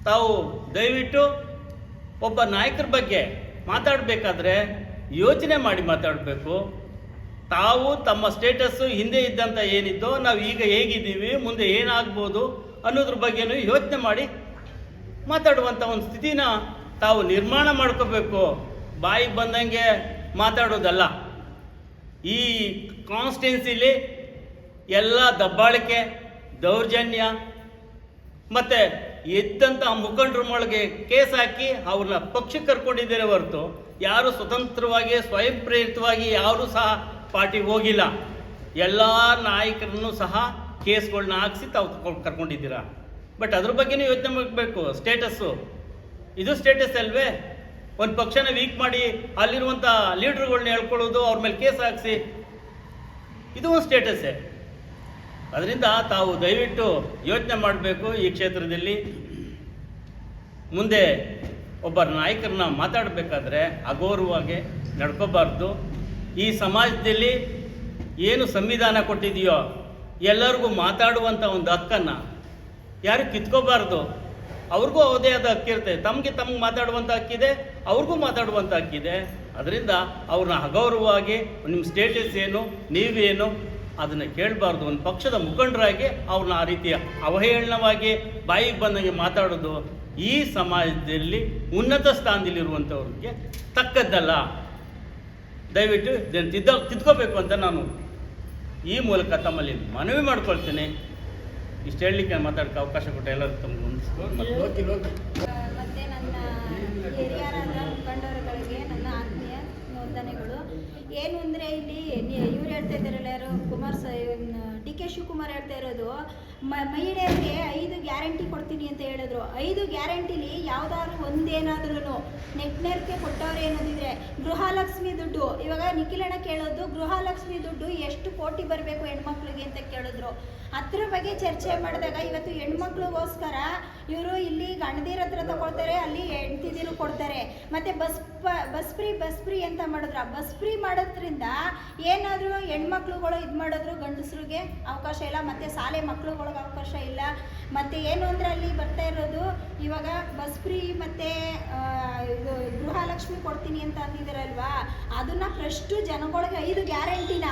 ತಾವು ದಯವಿಟ್ಟು ಒಬ್ಬ ನಾಯಕರ ಬಗ್ಗೆ ಮಾತಾಡಬೇಕಾದ್ರೆ ಯೋಚನೆ ಮಾಡಿ ಮಾತಾಡಬೇಕು. ತಾವು ತಮ್ಮ ಸ್ಟೇಟಸ್ಸು ಹಿಂದೆ ಇದ್ದಂಥ ಏನಿದ್ದೋ ನಾವು ಈಗ ಹೇಗಿದ್ದೀವಿ, ಮುಂದೆ ಏನಾಗ್ಬೋದು ಅನ್ನೋದ್ರ ಬಗ್ಗೆನೂ ಯೋಚನೆ ಮಾಡಿ ಮಾತಾಡುವಂಥ ಒಂದು ಸ್ಥಿತಿನ ತಾವು ನಿರ್ಮಾಣ ಮಾಡ್ಕೋಬೇಕು. ಬಾಯಿಗೆ ಬಂದಂಗೆ ಮಾತಾಡೋದಲ್ಲ. ಈ ಕಾನ್ಸ್ಟಿಟ್ಯೂನ್ಸಿಲಿ ಎಲ್ಲ ದಬ್ಬಾಳಿಕೆ, ದೌರ್ಜನ್ಯ ಮತ್ತು ಎದ್ದಂಥ ಮುಖಂಡರ ಒಳಗೆ ಕೇಸ್ ಹಾಕಿ ಅವ್ರನ್ನ ಪಕ್ಷಕ್ಕೆ ಕರ್ಕೊಂಡಿದ್ದಾರೆ ಹೊರತು ಯಾರು ಸ್ವತಂತ್ರವಾಗಿ ಸ್ವಯಂ ಪ್ರೇರಿತವಾಗಿ ಯಾರೂ ಸಹ ಪಾರ್ಟಿಗೆ ಹೋಗಿಲ್ಲ. ಎಲ್ಲ ನಾಯಕರನ್ನು ಸಹ ಕೇಸ್ಗಳನ್ನ ಹಾಕಿಸಿ ತಾವು ಕರ್ಕೊಂಡಿದ್ದೀರಾ. ಬಟ್ ಅದ್ರ ಬಗ್ಗೆನೂ ಯೋಚನೆ ಮಾಡಬೇಕು. ಸ್ಟೇಟಸ್ಸು ಇದು ಸ್ಟೇಟಸ್ ಅಲ್ವೇ? ಒಂದು ಪಕ್ಷನ ವೀಕ್ ಮಾಡಿ ಅಲ್ಲಿರುವಂಥ ಲೀಡ್ರುಗಳನ್ನ ಹೇಳ್ಕೊಳ್ಳೋದು, ಅವ್ರ ಮೇಲೆ ಕೇಸ್ ಹಾಕಿಸಿ, ಇದು ಒಂದು ಸ್ಟೇಟಸ್ಸೇ. ಅದರಿಂದ ತಾವು ದಯವಿಟ್ಟು ಯೋಚನೆ ಮಾಡಬೇಕು. ಈ ಕ್ಷೇತ್ರದಲ್ಲಿ ಮುಂದೆ ಒಬ್ಬ ನಾಯಕರನ್ನ ಮಾತಾಡಬೇಕಾದ್ರೆ ಅಗೌರವವಾಗಿ ನಡ್ಕೋಬಾರ್ದು. ಈ ಸಮಾಜದಲ್ಲಿ ಏನು ಸಂವಿಧಾನ ಕೊಟ್ಟಿದೆಯೋ ಎಲ್ಲರಿಗೂ ಮಾತಾಡುವಂಥ ಒಂದು ಹಕ್ಕನ್ನು ಯಾರು ಕಿತ್ಕೋಬಾರ್ದು. ಅವ್ರಿಗೂ ಅವದೇ ಆದ ಹಕ್ಕಿರುತ್ತೆ. ತಮಗೆ ಮಾತಾಡುವಂಥ ಹಕ್ಕಿದೆ, ಅವ್ರಿಗೂ ಮಾತಾಡುವಂಥ ಹಕ್ಕಿದೆ. ಅದರಿಂದ ಅವ್ರನ್ನ ಅಗೌರವವಾಗಿ ನಿಮ್ಮ ಸ್ಟೇಟಸ್ ಏನು, ನೀವೇನು ಅದನ್ನು ಕೇಳಬಾರ್ದು. ಒಂದು ಪಕ್ಷದ ಮುಖಂಡರಾಗಿ ಅವ್ರನ್ನ ಆ ರೀತಿಯ ಅವಹೇಳನವಾಗಿ ಬಾಯಿಗೆ ಬಂದಂಗೆ ಮಾತಾಡೋದು ಈ ಸಮಾಜದಲ್ಲಿ ಉನ್ನತ ಸ್ಥಾನದಲ್ಲಿರುವಂಥವ್ರಿಗೆ ತಕ್ಕದ್ದಲ್ಲ. ದಯವಿಟ್ಟು ಇದನ್ನು ತಿದ್ಕೋಬೇಕು ಅಂತ ನಾನು ಈ ಮೂಲಕ ತಮ್ಮಲ್ಲಿ ಮನವಿ ಮಾಡ್ಕೊಳ್ತೇನೆ. ಇಷ್ಟು ಹೇಳಲಿಕ್ಕೆ ಮಾತಾಡೋಕ್ಕೆ ಅವಕಾಶ ಕೊಟ್ಟ ಎಲ್ಲರೂ ತಮಗೆ ಮತ್ತು ನನ್ನ ಹಿರಿಯರಾದ ಮುಖಂಡರುಗಳಿಗೆ ನನ್ನ ಆತ್ಮೀಯ ವಂದನೆಗಳು. ಏನು ಅಂದರೆ ಇಲ್ಲಿ ಇವ್ರು ಹೇಳ್ತಾ ಇದ್ದಾರಲ್ಲ, ಯಾರು ಡಿ ಕೆ ಶಿವಕುಮಾರ್ ಹೇಳ್ತಾ ಇರೋದು, ಮಹಿಳೆಯರಿಗೆ 5 ಗ್ಯಾರಂಟಿ ಕೊಡ್ತೀನಿ ಅಂತ ಹೇಳಿದ್ರು. 5 ಗ್ಯಾರಂಟಿಲಿ ಯಾವುದಾದ್ರು ಒಂದೇನಾದ್ರೂ ನೆಟ್ನರ್ಗೆ ಕೊಟ್ಟವ್ರೆ ಅನ್ನೋದಿದ್ರೆ, ಗೃಹಲಕ್ಷ್ಮಿ ದುಡ್ಡು, ಇವಾಗ ನಿಖಿಲಣ್ಣ ಕೇಳೋದು ಗೃಹಲಕ್ಷ್ಮಿ ದುಡ್ಡು ಎಷ್ಟು ಕೋಟಿ ಬರಬೇಕು ಹೆಣ್ಮಕ್ಳಿಗೆ ಅಂತ ಕೇಳಿದ್ರು. ಅದ್ರ ಬಗ್ಗೆ ಚರ್ಚೆ ಮಾಡಿದಾಗ ಇವತ್ತು ಹೆಣ್ಮಕ್ಳಿಗೋಸ್ಕರ ಇವರು ಇಲ್ಲಿ ಗಂಡದಿರ ಹತ್ರ ತಗೊಳ್ತಾರೆ, ಅಲ್ಲಿ ಹೆಂಡ್ತಿದಿರು ಕೊಡ್ತಾರೆ. ಮತ್ತು ಬಸ್ ಫ್ರೀ ಅಂತ ಮಾಡಿದ್ರು. ಬಸ್ ಫ್ರೀ ಮಾಡೋದ್ರಿಂದ ಏನಾದರೂ ಹೆಣ್ಮಕ್ಳುಗಳು ಇದು ಮಾಡಿದ್ರು ಗಂಡಸ್ರಿಗೆ ಅವಕಾಶ ಇಲ್ಲ, ಮತ್ತು ಶಾಲೆ ಮಕ್ಳುಗಳಿಗೆ ಅವಕಾಶ ಇಲ್ಲ. ಮತ್ತು ಏನು ಅಂದರೆ ಅಲ್ಲಿ ಬರ್ತಾ ಇರೋದು ಇವಾಗ ಬಸ್ ಫ್ರೀ ಮತ್ತು ಇದು ಗೃಹಲಕ್ಷ್ಮಿ ಕೊಡ್ತೀನಿ ಅಂತ ಅಂದಿದ್ದಾರಲ್ವಾ, ಅದನ್ನು ಫಸ್ಟು ಜನಗಳಿಗೆ 5 ಗ್ಯಾರಂಟಿನ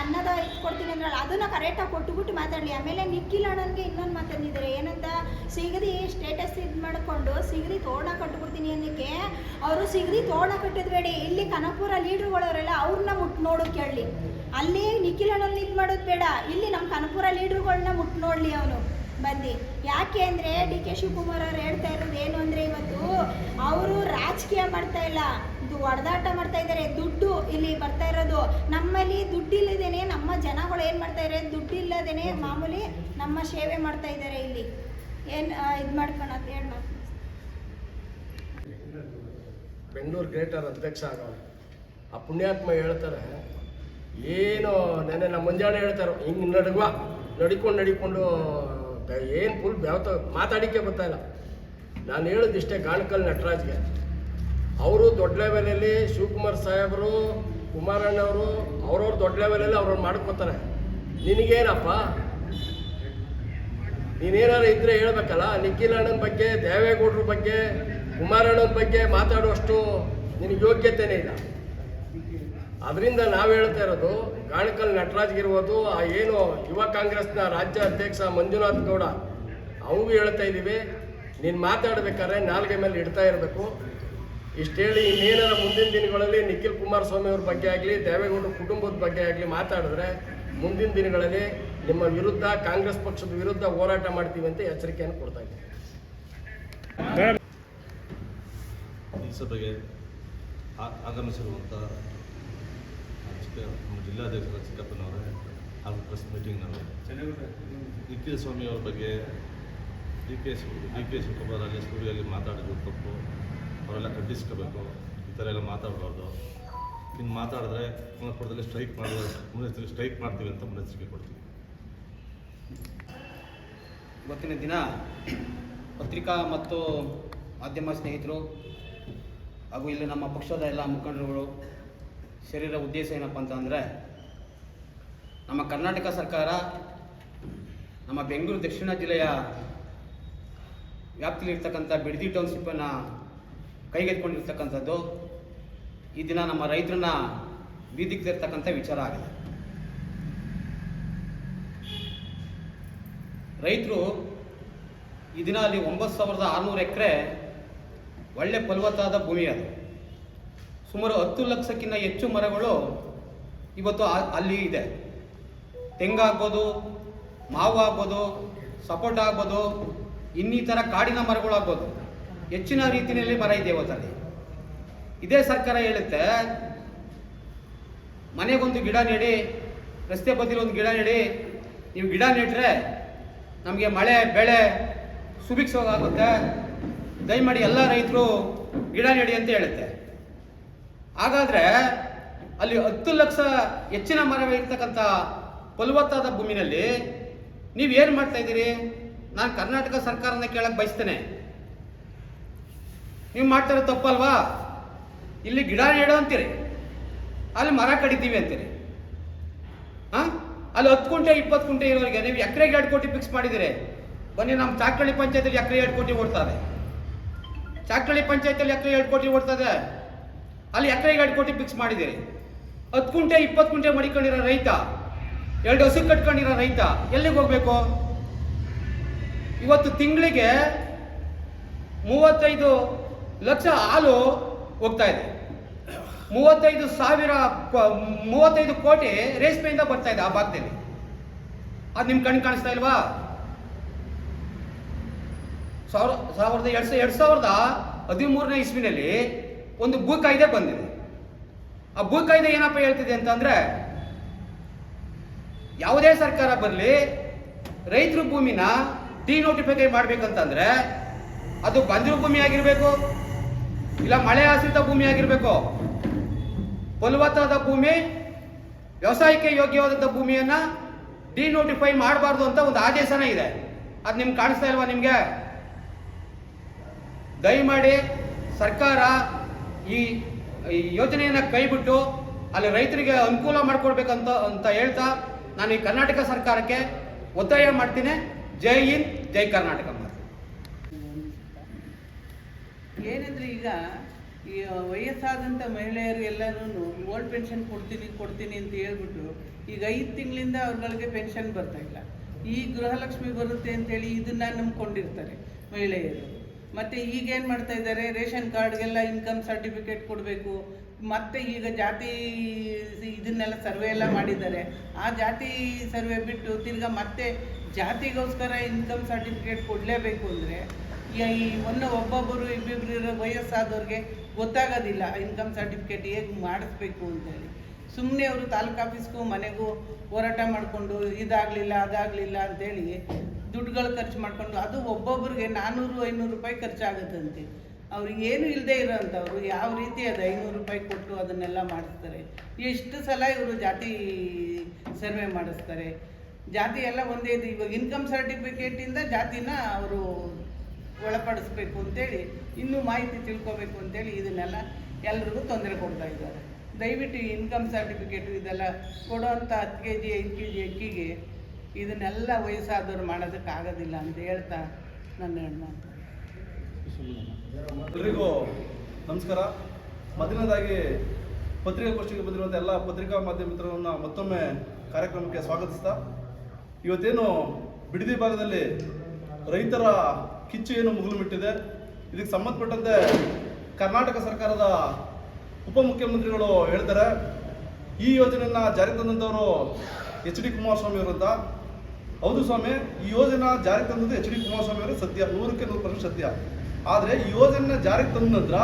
ಅನ್ನದ ಕೊಡ್ತೀನಿ ಅಂದ್ರಲ್ಲ, ಅದನ್ನು ಕರೆಕ್ಟಾಗಿ ಕೊಟ್ಟುಬಿಟ್ಟು ಮಾತಾಡಲಿ. ಆಮೇಲೆ ನಿಖಿಲ್ ಅಣ್ಣನಿಗೆ ಇನ್ನೊಂದು ಮಾತಂದಿದ್ದಾರೆ, ಏನಂತ ಸಿಗದಿ ಸ್ಟೇಟಸ್ ಇದು ಮಾಡಿಕೊಂಡು ಸಿಗದಿ ತೋರಣ ಕಟ್ಬಿಡ್ತೀನಿ ಅನ್ನೋಕ್ಕೆ, ಅವರು ಸಿಗದಿ ತೋರಣ ಕಟ್ಟಿದ್ಬೇಡಿ, ಇಲ್ಲಿ ಕನಕಪುರ ಲೀಡ್ರುಗಳವರೆಲ್ಲ ಅವ್ರನ್ನ ನೋಡೋದು ಕೇಳಲಿ. ಅಲ್ಲಿ ನಿಖಿಲ್ ಅಣ್ಣನ ಇದು ಮಾಡೋದು ಬೇಡ, ಇಲ್ಲಿ ನಮ್ಮ ಕನಕಪುರ ಲೀಡ್ರುಗಳನ್ನ ನೋಡಲಿ ಅವನು ಬಂದು. ಯಾಕೆ ಅಂದರೆ ಡಿ ಕೆ ಶಿವಕುಮಾರ್ ಅವ್ರು ಹೇಳ್ತಾ ಇರೋದು ಏನು ಅಂದರೆ, ಇವತ್ತು ಅವರು ರಾಜಕೀಯ ಮಾಡ್ತಾ ಇಲ್ಲ, ಹೊಡೆದಾಟ ಮಾಡ್ತಾ ಇದ್ದಾರೆ. ದುಡ್ಡು ಇಲ್ಲಿ ಬರ್ತಾ ಇರೋದು, ನಮ್ಮಲ್ಲಿ ದುಡ್ಡಿಲ್ಲದೇನೆ ನಮ್ಮ ಜನಗಳು ಏನು ಮಾಡ್ತಾ ಇದ್ದಾರೆ, ದುಡ್ಡಿಲ್ಲದೇನೆ ಮಾಮೂಲಿ ನಮ್ಮ ಸೇವೆ ಮಾಡ್ತಾ ಇದ್ದಾರೆ. ಇಲ್ಲಿ ಏನು ಇದು ಮಾಡ್ಕೊಳಕ್ಕೆ ಹೇಳಿ ಬೆಂಗಳೂರು ಗ್ರೇಟರ್ ಅಧ್ಯಕ್ಷ ಆಗೋಣ. ಆ ಪುಣ್ಯಾತ್ಮ ಹೇಳ್ತಾರೆ, ಏನು ನೆನೆ ನಮ್ಮ ಮುಂಜಾನೆ ಹೇಳ್ತಾರೆ, ಹಿಂಗೆ ನಡಿಕೊಂಡು ಏನು ಫುಲ್ ಬೆವತ ಮಾತಾಡಿಕೆ ಬರ್ತಾಯಿಲ್ಲ. ನಾನು ಹೇಳೋದಿಷ್ಟೇ, ಗಾಣಕಲ್ ನಟರಾಜ್ಗೆ ಅವರು ದೊಡ್ಡ ಲೆವೆಲಲ್ಲಿ, ಶಿವಕುಮಾರ್ ಸಾಹೇಬರು, ಕುಮಾರಣ್ಣವರು ಅವ್ರವ್ರು ದೊಡ್ಡ ಲೆವೆಲಲ್ಲಿ ಅವ್ರವ್ರು ಮಾಡ್ಕೋತಾರೆ. ನಿನಗೇನಪ್ಪ, ನೀನೇನಾರು ಇದ್ದರೆ ಹೇಳ್ಬೇಕಲ್ಲ. ನಿಖಿಲ್ ಅಣ್ಣನ ಬಗ್ಗೆ, ದೇವೇಗೌಡರ ಬಗ್ಗೆ, ಕುಮಾರಣ್ಣನ ಬಗ್ಗೆ ಮಾತಾಡುವಷ್ಟು ನಿನಗೆ ಯೋಗ್ಯತೆಯೇ ಇಲ್ಲ. ಅದರಿಂದ ನಾವು ಹೇಳ್ತಾ ಇರೋದು, ಗಾಣಕಲ್ ನಟರಾಜ್ಗಿರ್ಬೋದು, ಆ ಏನು ಯುವ ಕಾಂಗ್ರೆಸ್ನ ರಾಜ್ಯ ಅಧ್ಯಕ್ಷ ಮಂಜುನಾಥ್ ಗೌಡ ಅವಂಗೂ ಹೇಳ್ತಾ ಇದ್ದೀವಿ, ನೀನು ಮಾತಾಡಬೇಕಾದ್ರೆ ನಾಲ್ಗೆ ಮೇಲೆ ಇಡ್ತಾ ಇರಬೇಕು. ಇಷ್ಟು ಹೇಳಿ ಇನ್ನೇನಾರ ಮುಂದಿನ ದಿನಗಳಲ್ಲಿ ನಿಖಿಲ್ ಕುಮಾರಸ್ವಾಮಿ ಅವ್ರ ಬಗ್ಗೆ ಆಗಲಿ, ದೇವೇಗೌಡರ ಕುಟುಂಬದ ಬಗ್ಗೆ ಆಗಲಿ ಮಾತಾಡಿದ್ರೆ ಮುಂದಿನ ದಿನಗಳಲ್ಲಿ ನಿಮ್ಮ ವಿರುದ್ಧ, ಕಾಂಗ್ರೆಸ್ ಪಕ್ಷದ ವಿರುದ್ಧ ಹೋರಾಟ ಮಾಡ್ತೀವಿ ಅಂತ ಎಚ್ಚರಿಕೆಯನ್ನು ಕೊಡ್ತಾ ಇದ್ದೀವಿ. ಈ ಸಭೆಗೆ ಆಗಮಿಸಿರುವಂಥ ನಮ್ಮ ಜಿಲ್ಲಾಧ್ಯಕ್ಷರ ಚಿಕ್ಕಪ್ಪನವರೇ ಹಾಗೂ ಪ್ರೆಸ್ ಮೀಟಿಂಗ್ನವರು, ನಿಖಿಲ್ ಸ್ವಾಮಿ ಅವ್ರ ಬಗ್ಗೆ ಡಿ ಕೆ ಶಿವಕುಮಾರ್ ಅಲ್ಲಿ ಸ್ಟುಡಿಯೋಲ್ಲಿ ಮಾತಾಡೋದು ತಪ್ಪು, ಅವರೆಲ್ಲ ಖಂಡಿಸ್ಕೋಬೇಕು. ಈ ಥರ ಎಲ್ಲ ಮಾತಾಡಬಾರ್ದು. ಇನ್ನು ಮಾತಾಡಿದ್ರೆ ಕನ್ನಡಪುರದಲ್ಲಿ ಸ್ಟ್ರೈಕ್ ಮಾಡ್ತೀವಿ ಅಂತ ಮುನ್ನೆಚ್ಚರಿಕೆ ಕೊಡ್ತೀವಿ. ಇವತ್ತಿನ ದಿನ ಪತ್ರಿಕಾ ಮತ್ತು ಮಾಧ್ಯಮ ಸ್ನೇಹಿತರು ಹಾಗೂ ಇಲ್ಲಿ ನಮ್ಮ ಪಕ್ಷದ ಎಲ್ಲ ಮುಖಂಡರುಗಳು ಸೇರಿರೋ ಉದ್ದೇಶ ಏನಪ್ಪ ಅಂತಂದರೆ, ನಮ್ಮ ಕರ್ನಾಟಕ ಸರ್ಕಾರ ನಮ್ಮ ಬೆಂಗಳೂರು ದಕ್ಷಿಣ ಜಿಲ್ಲೆಯ ವ್ಯಾಪ್ತಿಯಲ್ಲಿರ್ತಕ್ಕಂಥ ಬಿಡದಿ ಟೌನ್ಶಿಪ್ಪನ್ನು ಕೈಗೆತ್ತಿಕೊಂಡಿರ್ತಕ್ಕಂಥದ್ದು ಈ ದಿನ ನಮ್ಮ ರೈತರನ್ನ ಬೀದಿಗೆ ತರ್ತಕ್ಕಂಥ ವಿಚಾರ ಆಗಿದೆ. ರೈತರು ಈ ದಿನ ಅಲ್ಲಿ 9,600 ಎಕರೆ ಒಳ್ಳೆ ಫಲವತ್ತಾದ ಭೂಮಿ ಅದು. ಸುಮಾರು 10 ಲಕ್ಷಕ್ಕಿಂತ ಹೆಚ್ಚು ಮರಗಳು ಇವತ್ತು ಅಲ್ಲಿ ಇದೆ. ತೆಂಗಾಗ್ಬೋದು, ಮಾವು ಆಗ್ಬೋದು, ಸಪೋಟ ಆಗ್ಬೋದು, ಇನ್ನಿತರ ಕಾಡಿನ ಮರಗಳಾಗ್ಬೋದು, ಹೆಚ್ಚಿನ ರೀತಿಯಲ್ಲಿ ಮರ ಇದೆ ಇವತ್ತಲ್ಲಿ. ಇದೇ ಸರ್ಕಾರ ಹೇಳುತ್ತೆ, ಮನೆಗೊಂದು ಗಿಡ ನೆಡಿ, ರಸ್ತೆ ಬದಿಲಿ ಒಂದು ಗಿಡ ನೆಡಿ, ನೀವು ಗಿಡ ನೆಟ್ಟರೆ ನಮಗೆ ಮಳೆ ಬೆಳೆ ಸುಭಿಕ್ಷವಾಗುತ್ತೆ, ದಯಮಾಡಿ ಎಲ್ಲ ರೈತರು ಗಿಡ ನೆಡಿ ಅಂತ ಹೇಳುತ್ತೆ. ಹಾಗಾದರೆ ಅಲ್ಲಿ 10 ಲಕ್ಷ ಹೆಚ್ಚಿನ ಮರವಿರ್ತಕ್ಕಂಥ ಫಲವತ್ತಾದ ಭೂಮಿನಲ್ಲಿ ನೀವೇನು ಮಾಡ್ತಾ ಇದ್ದೀರಿ? ನಾನು ಕರ್ನಾಟಕ ಸರ್ಕಾರನ ಕೇಳಕ್ಕೆ ಬಯಸ್ತೇನೆ, ನೀವು ಮಾಡ್ತಾ ಇರೋದು ತಪ್ಪಲ್ವಾ? ಇಲ್ಲಿ ಗಿಡ ನೆಡೋ ಅಂತೀರಿ, ಅಲ್ಲಿ ಮರ ಕಡಿತೀವಿ ಅಂತೀರಿ. ಅಲ್ಲಿ 10 ಗುಂಟೆ 20 ಗುಂಟೆ ಇರೋರಿಗೆ ನೀವು ಎಕರೆಗೆ 2 ಕೋಟಿ ಫಿಕ್ಸ್ ಮಾಡಿದ್ದೀರಿ. ಬನ್ನಿ, ನಮ್ಮ ಚಾಕ್ಟಳ್ಳಿ ಪಂಚಾಯತಲ್ಲಿ ಎಕರೆ 2 ಕೋಟಿ ಓಡ್ತದೆ. ಚಾಕ್ಟಳ್ಳಿ ಪಂಚಾಯತಲ್ಲಿ ಎಕರೆ 2 ಕೋಟಿ ಓಡ್ತದೆ, ಅಲ್ಲಿ ಎಕರೆಗೆ 2 ಕೋಟಿ ಫಿಕ್ಸ್ ಮಾಡಿದ್ದೀರಿ. 10 ಗುಂಟೆ 20 ಗುಂಟೆ ಮಡಿಕೊಂಡಿರೋ ರೈತ, 2 ಹಸು ಕಟ್ಕೊಂಡಿರೋ ರೈತ ಎಲ್ಲಿಗೆ ಹೋಗ್ಬೇಕು? ಇವತ್ತು ತಿಂಗಳಿಗೆ 35 ಲಕ್ಷ ಹಾಲು ಹೋಗ್ತಾ ಇದೆ. 35 ಕೋಟಿ ರೇಷ್ಮೆಯಿಂದ ಬರ್ತಾ ಇದೆ ಆ ಭಾಗದಲ್ಲಿ. ಅದು ನಿಮ್ ಕಣ್ಣು ಕಾಣಿಸ್ತಾ ಇಲ್ವಾ? 2013ನೇ ಇಸ್ವಿನಲ್ಲಿ ಒಂದು ಭೂ ಕಾಯ್ದೆ ಬಂದಿದೆ. ಆ ಭೂ ಕಾಯ್ದೆ ಏನಪ್ಪ ಹೇಳ್ತಿದೆ ಅಂತಂದ್ರೆ, ಯಾವುದೇ ಸರ್ಕಾರ ಬರಲಿ ರೈತರ ಭೂಮಿನ ಡಿನೋಟಿಫೈ ಮಾಡ್ಬೇಕಂತಂದ್ರೆ ಅದು ಬಂಜರು ಭೂಮಿ ಆಗಿರ್ಬೇಕು, ಇಲ್ಲ ಮಳೆ ಆಶ್ರಿತ ಭೂಮಿ ಆಗಿರ್ಬೇಕು. ಫಲವತ್ತಾದ ಭೂಮಿ, ವ್ಯವಸಾಯಕ್ಕೆ ಯೋಗ್ಯವಾದಂಥ ಭೂಮಿಯನ್ನ ಡಿನೋಟಿಫೈ ಮಾಡಬಾರ್ದು ಅಂತ ಒಂದು ಆದೇಶನೇ ಇದೆ. ಅದು ನಿಮ್ಗೆ ಕಾಣಿಸ್ತಾ ಇಲ್ವಾ? ನಿಮಗೆ ದಯಮಾಡಿ ಸರ್ಕಾರ ಈ ಯೋಜನೆಯನ್ನ ಕೈಬಿಟ್ಟು ಅಲ್ಲಿ ರೈತರಿಗೆ ಅನುಕೂಲ ಮಾಡ್ಕೊಡ್ಬೇಕಂತ ಹೇಳ್ತಾ ನಾನು ಈ ಕರ್ನಾಟಕ ಸರ್ಕಾರಕ್ಕೆ ಒತ್ತಾಯ ಮಾಡ್ತೀನಿ. ಜೈ ಹಿಂದ್, ಜೈ ಕರ್ನಾಟಕ. ಏನಂದ್ರೆ ಈಗ ಈ ವಯಸ್ಸಾದಂಥ ಮಹಿಳೆಯರಿಗೆಲ್ಲರೂ ಓಲ್ಡ್ ಪೆನ್ಷನ್ ಕೊಡ್ತೀನಿ ಅಂತ ಹೇಳ್ಬಿಟ್ಟು ಈಗ 5 ತಿಂಗಳಿಂದ ಅವ್ರಗಳಿಗೆ ಪೆನ್ಷನ್ ಬರ್ತಾ ಇಲ್ಲ. ಈ ಗೃಹಲಕ್ಷ್ಮಿ ಬರುತ್ತೆ ಅಂತೇಳಿ ಇದನ್ನ ನಂಬ್ಕೊಂಡಿರ್ತಾರೆ ಮಹಿಳೆಯರು. ಮತ್ತು ಈಗೇನು ಮಾಡ್ತಾ ಇದ್ದಾರೆ, ರೇಷನ್ ಕಾರ್ಡ್ಗೆಲ್ಲ ಇನ್ಕಮ್ ಸರ್ಟಿಫಿಕೇಟ್ ಕೊಡಬೇಕು. ಮತ್ತು ಈಗ ಜಾತಿ ಇದನ್ನೆಲ್ಲ ಸರ್ವೆ ಎಲ್ಲ ಮಾಡಿದ್ದಾರೆ. ಆ ಜಾತಿ ಸರ್ವೆ ಬಿಟ್ಟು ತಿರ್ಗಾ ಮತ್ತೆ ಜಾತಿಗೋಸ್ಕರ ಇನ್ಕಮ್ ಸರ್ಟಿಫಿಕೇಟ್ ಕೊಡಲೇಬೇಕು ಅಂದರೆ ಈ ಒಬ್ಬೊಬ್ಬರು ಇಬ್ಬಿಬ್ಬರು ವಯಸ್ಸಾದವ್ರಿಗೆ ಗೊತ್ತಾಗೋದಿಲ್ಲ ಇನ್ಕಮ್ ಸರ್ಟಿಫಿಕೇಟ್ ಹೇಗೆ ಮಾಡಿಸ್ಬೇಕು ಅಂತೇಳಿ. ಸುಮ್ಮನೆ ಅವರು ತಾಲೂಕು ಆಫೀಸ್ಗೂ ಮನೆಗೂ ಹೋರಾಟ ಮಾಡಿಕೊಂಡು ಇದಾಗಲಿಲ್ಲ ಅದಾಗಲಿಲ್ಲ ಅಂತೇಳಿ ದುಡ್ಡುಗಳು ಖರ್ಚು ಮಾಡಿಕೊಂಡು, ಅದು ಒಬ್ಬೊಬ್ರಿಗೆ 400-500 ರೂಪಾಯಿ ಖರ್ಚಾಗುತ್ತಂತೆ. ಅವ್ರಿಗೆ ಏನು ಇಲ್ಲದೆ ಇರೋಂಥವ್ರು ಯಾವ ರೀತಿ ಅದು 500 ರೂಪಾಯಿ ಕೊಟ್ಟು ಅದನ್ನೆಲ್ಲ ಮಾಡಿಸ್ತಾರೆ. ಎಷ್ಟು ಸಲ ಇವರು ಜಾತಿ ಸರ್ವೆ ಮಾಡಿಸ್ತಾರೆ. ಜಾತಿ ಎಲ್ಲ ಒಂದೇ ಇದು. ಇವಾಗ ಇನ್ಕಮ್ ಸರ್ಟಿಫಿಕೇಟಿಂದ ಜಾತಿನ ಅವರು ಒಳಪಡಿಸ್ಬೇಕು ಅಂತೇಳಿ, ಇನ್ನೂ ಮಾಹಿತಿ ತಿಳ್ಕೊಬೇಕು ಅಂತೇಳಿ ಇದನ್ನೆಲ್ಲ ಎಲ್ರಿಗೂ ತೊಂದರೆ ಕೊಡ್ತಾ ಇದ್ದಾರೆ. ದಯವಿಟ್ಟು ಇನ್ಕಮ್ ಸರ್ಟಿಫಿಕೇಟು ಇದೆಲ್ಲ ಕೊಡೋವಂಥ 10 kg 5 kg ಅಕ್ಕಿಗೆ ಇದನ್ನೆಲ್ಲ ವಯಸ್ಸಾದವ್ರು ಮಾಡೋದಕ್ಕಾಗೋದಿಲ್ಲ ಅಂತ ಹೇಳ್ತಾ ನನ್ನ ಮಾತು. ಎಲ್ರಿಗೂ ನಮಸ್ಕಾರ. ಮೊದಲನೇದಾಗಿ ಪತ್ರಿಕಾಗೋಷ್ಠಿಗೆ ಬಂದಿರುವಂಥ ಎಲ್ಲ ಪತ್ರಿಕಾ ಮಾಧ್ಯಮ ಮಿತ್ರರನ್ನು ಮತ್ತೊಮ್ಮೆ ಕಾರ್ಯಕ್ರಮಕ್ಕೆ ಸ್ವಾಗತಿಸ್ತಾ, ಇವತ್ತೇನು ಬಿಡದಿ ಭಾಗದಲ್ಲಿ ರೈತರ ಕಿಚ್ಚು ಏನು ಮುಗಿಲು ಮುಟ್ಟಿದೆ, ಇದಕ್ಕೆ ಸಂಬಂಧಪಟ್ಟಂತೆ ಕರ್ನಾಟಕ ಸರ್ಕಾರದ ಉಪಮುಖ್ಯಮಂತ್ರಿಗಳು ಹೇಳ್ತಾರೆ, ಈ ಯೋಜನೆಯನ್ನು ಜಾರಿಗೆ ತಂದಂಥವರು HD ಕುಮಾರಸ್ವಾಮಿ ಅವರು ಅಂತ. ಹೌದು ಸ್ವಾಮಿ, ಈ ಯೋಜನೆ ಜಾರಿಗೆ ತಂದದ್ದು HD ಕುಮಾರಸ್ವಾಮಿ ಅವರು ಸತ್ಯ, 100% ಸತ್ಯ. ಆದರೆ ಈ ಯೋಜನೆ ಜಾರಿಗೆ ತಂದ ನಂತರ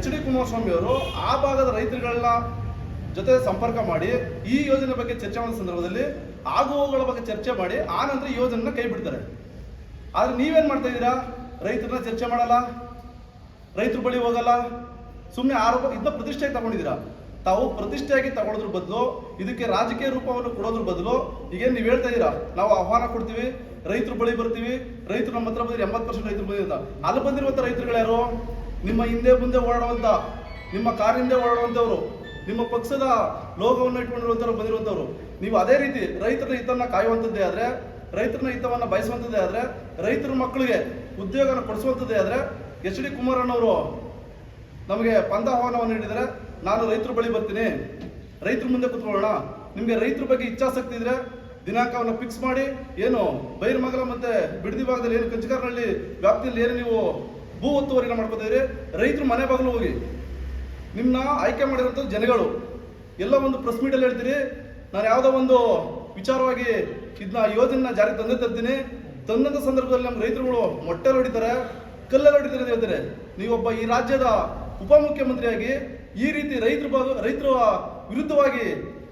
HD ಕುಮಾರಸ್ವಾಮಿ ಅವರು ಆ ಭಾಗದ ರೈತರುಗಳನ್ನ ಜೊತೆ ಸಂಪರ್ಕ ಮಾಡಿ ಈ ಯೋಜನೆ ಬಗ್ಗೆ ಚರ್ಚೆ ಮಾಡೋ ಸಂದರ್ಭದಲ್ಲಿ ಆಗುವವುಗಳ ಬಗ್ಗೆ ಚರ್ಚೆ ಮಾಡಿ ಆ ನಂತರ ಈ ಯೋಜನೆನ ಕೈ ಬಿಡ್ತಾರೆ. ಆದರೆ ನೀವೇನು ಮಾಡ್ತಾ ಇದ್ದೀರಾ? ರೈತರನ್ನ ಚರ್ಚೆ ಮಾಡಲ್ಲ, ರೈತರ ಬಳಿ ಹೋಗಲ್ಲ, ಸುಮ್ಮನೆ ಆರೋಪ ಇದನ್ನ ಪ್ರತಿಷ್ಠೆಯಾಗಿ ತಗೊಂಡಿದ್ದೀರಾ. ತಾವು ಪ್ರತಿಷ್ಠೆಯಾಗಿ ತಗೊಳ್ಳೋದ್ರ ಬದಲು ಇದಕ್ಕೆ ರಾಜಕೀಯ ರೂಪವನ್ನು ಕೊಡೋದ್ರ ಬದಲು ಈಗೇನು ನೀವು ಹೇಳ್ತಾ ಇದ್ದೀರಾ, ನಾವು ಆಹ್ವಾನ ಕೊಡ್ತೀವಿ, ರೈತರ ಬಳಿ ಬರ್ತೀವಿ, ರೈತರು ನಮ್ಮ ಹತ್ರ ಬಂದಿರಿ, 80% ರೈತರು ಬಂದಿದ್ದ. ಅಲ್ಲಿ ಬಂದಿರುವಂಥ ರೈತರುಗಳು ಯಾರು? ನಿಮ್ಮ ಹಿಂದೆ ಮುಂದೆ ಓಡಾಡುವಂಥ, ನಿಮ್ಮ ಕಾರಿಂದ ಓಡಾಡುವಂಥವ್ರು, ನಿಮ್ಮ ಪಕ್ಷದ ಲೋಗವನ್ನು ಇಟ್ಕೊಂಡಿರುವಂಥವ್ರು ಬಂದಿರುವಂಥವ್ರು. ನೀವು ಅದೇ ರೀತಿ ರೈತರ ಹಿತವನ್ನು ಕಾಯುವಂಥದ್ದೇ ಆದರೆ, ರೈತರನ್ನ ಹಿತವನ್ನು ಬಯಸುವಂಥದ್ದೇ ಆದರೆ, ರೈತರ ಮಕ್ಕಳಿಗೆ ಉದ್ಯೋಗನ ಕೊಡಿಸುವಂಥದ್ದೇ ಆದರೆ HD ಕುಮಾರಣ್ಣವರು ನಮಗೆ ಪಂಥಾಹ್ವಾನವನ್ನು ನೀಡಿದರೆ, ನಾನು ರೈತರ ಬಳಿ ಬರ್ತೀನಿ, ರೈತರ ಮುಂದೆ ಕೂತ್ಕೊಳ್ಳೋಣ, ನಿಮಗೆ ರೈತರ ಬಗ್ಗೆ ಇಚ್ಛಾಸಕ್ತಿ ಇದ್ರೆ ದಿನಾಂಕವನ್ನು ಫಿಕ್ಸ್ ಮಾಡಿ, ಏನು ಬೈರಮಂಗಲ ಮತ್ತು ಬಿಡದಿ ಭಾಗದಲ್ಲಿ ಏನು ಕಂಚಿಕಾರನಹಳ್ಳಿ ವ್ಯಾಪ್ತಿಯಲ್ಲಿ ಏನು ನೀವು ಭೂ ಒತ್ತುವರಿನ ಮಾಡ್ಕೋತಾ ಇದ್ದೀರಿ, ರೈತರು ಮನೆ ಬಾಗಿಲು ಹೋಗಿ ನಿಮ್ಮನ್ನ ಆಯ್ಕೆ ಮಾಡಿರೋಂಥ ಜನಗಳು ಎಲ್ಲ ಒಂದು ಪ್ರೆಸ್ ಮೀಟಲ್ಲಿ ಹೇಳ್ತೀರಿ, ನಾನು ಯಾವುದೋ ಒಂದು ವಿಚಾರವಾಗಿ ಇದನ್ನ ಯೋಜನೆನ ಜಾರಿಗೆ ತರ್ತೀನಿ, ತಂದಂಥ ಸಂದರ್ಭದಲ್ಲಿ ನಮ್ಮ ರೈತರುಗಳು ಮೊಟ್ಟೆಲ್ಲಿ ಹೊಡಿತಾರೆ, ಕಲ್ಲಲ್ಲಿ ಹೊಡಿತಾರೆ ಅಂತ ಹೇಳ್ತಾರೆ. ನೀವೊಬ್ಬ ಈ ರಾಜ್ಯದ ಉಪಮುಖ್ಯಮಂತ್ರಿಯಾಗಿ ಈ ರೀತಿ ರೈತರ ವಿರುದ್ಧವಾಗಿ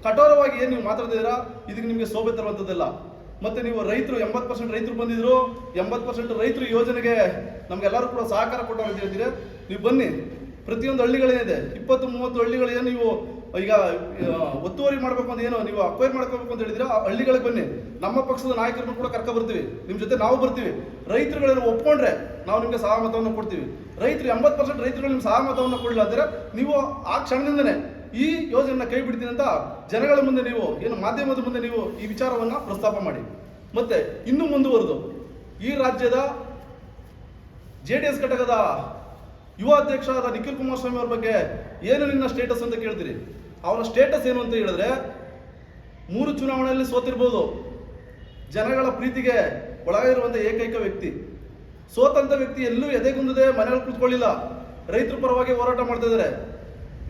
ಕಠೋರವಾಗಿ ಏನು ನೀವು ಮಾತಾಡ್ತಿದ್ದೀರಾ, ಇದಕ್ಕೆ ನಿಮಗೆ ಶೋಭೆ ತರುವಂಥದ್ದಲ್ಲ. ಮತ್ತೆ ನೀವು ರೈತರು 80% ರೈತರು ಬಂದಿದ್ರು, 80% ರೈತರು ಯೋಜನೆಗೆ ನಮಗೆಲ್ಲರೂ ಕೂಡ ಸಹಕಾರ ಕೊಟ್ಟರು ಅಂತ ಹೇಳ್ತೀರಿ. ನೀವು ಬನ್ನಿ, ಪ್ರತಿಯೊಂದು ಹಳ್ಳಿಗಳೇನಿದೆ 20-30 ಹಳ್ಳಿಗಳೇನು ನೀವು ಈಗ ಒತ್ತುವರಿ ಮಾಡಬೇಕು ಅಂತ ಏನು ನೀವು ಅಕ್ವೈರ್ ಮಾಡ್ಕೋಬೇಕು ಅಂತ ಹೇಳಿದ್ರೆ ಆ ಹಳ್ಳಿಗಳಿಗೆ ಬನ್ನಿ, ನಮ್ಮ ಪಕ್ಷದ ನಾಯಕರನ್ನು ಕೂಡ ಕರ್ಕೊ ಬರ್ತೀವಿ, ನಿಮ್ಮ ಜೊತೆ ನಾವು ಬರ್ತೀವಿ. ರೈತರುಗಳನ್ನು ಒಪ್ಕೊಂಡ್ರೆ ನಾವು ನಿಮಗೆ ಸಹಮತವನ್ನು ಕೊಡ್ತೀವಿ. ರೈತರು 80% ರೈತರುಗಳು ನಿಮ್ಮ ಸಹಮತವನ್ನು ಕೊಡಲಿಲ್ಲ ಅಂದರೆ ನೀವು ಆ ಕ್ಷಣದಿಂದನೇ ಈ ಯೋಜನೆಯನ್ನು ಕೈ ಬಿಡ್ತೀನಿ ಅಂತ ಜನಗಳ ಮುಂದೆ ನೀವು ಏನು ಮಾಧ್ಯಮದ ಮುಂದೆ ನೀವು ಈ ವಿಚಾರವನ್ನು ಪ್ರಸ್ತಾಪ ಮಾಡಿ. ಮತ್ತೆ ಇನ್ನೂ ಮುಂದುವರೆದು ಈ ರಾಜ್ಯದ JDS ಘಟಕದ ಯುವ ಅಧ್ಯಕ್ಷರಾದ ನಿಖಿಲ್ ಕುಮಾರಸ್ವಾಮಿ ಅವ್ರ ಬಗ್ಗೆ ಏನು ನಿನ್ನ ಸ್ಟೇಟಸ್ ಅಂತ ಕೇಳ್ತೀರಿ. ಅವರ ಸ್ಟೇಟಸ್ ಏನು ಅಂತ ಹೇಳಿದ್ರೆ, 3 ಚುನಾವಣೆಯಲ್ಲಿ ಸೋತಿರ್ಬೋದು, ಜನಗಳ ಪ್ರೀತಿಗೆ ಒಳಗಿರುವಂಥ ಏಕೈಕ ವ್ಯಕ್ತಿ. ಸೋತಂಥ ವ್ಯಕ್ತಿ ಎಲ್ಲೂ ಎದೆಗುಂದದೆ ಮನೆಯಲ್ಲಿ ಕೂತ್ಕೊಳ್ಳಿಲ್ಲ, ರೈತರ ಪರವಾಗಿ ಹೋರಾಟ ಮಾಡ್ತಾ ಇದ್ದಾರೆ.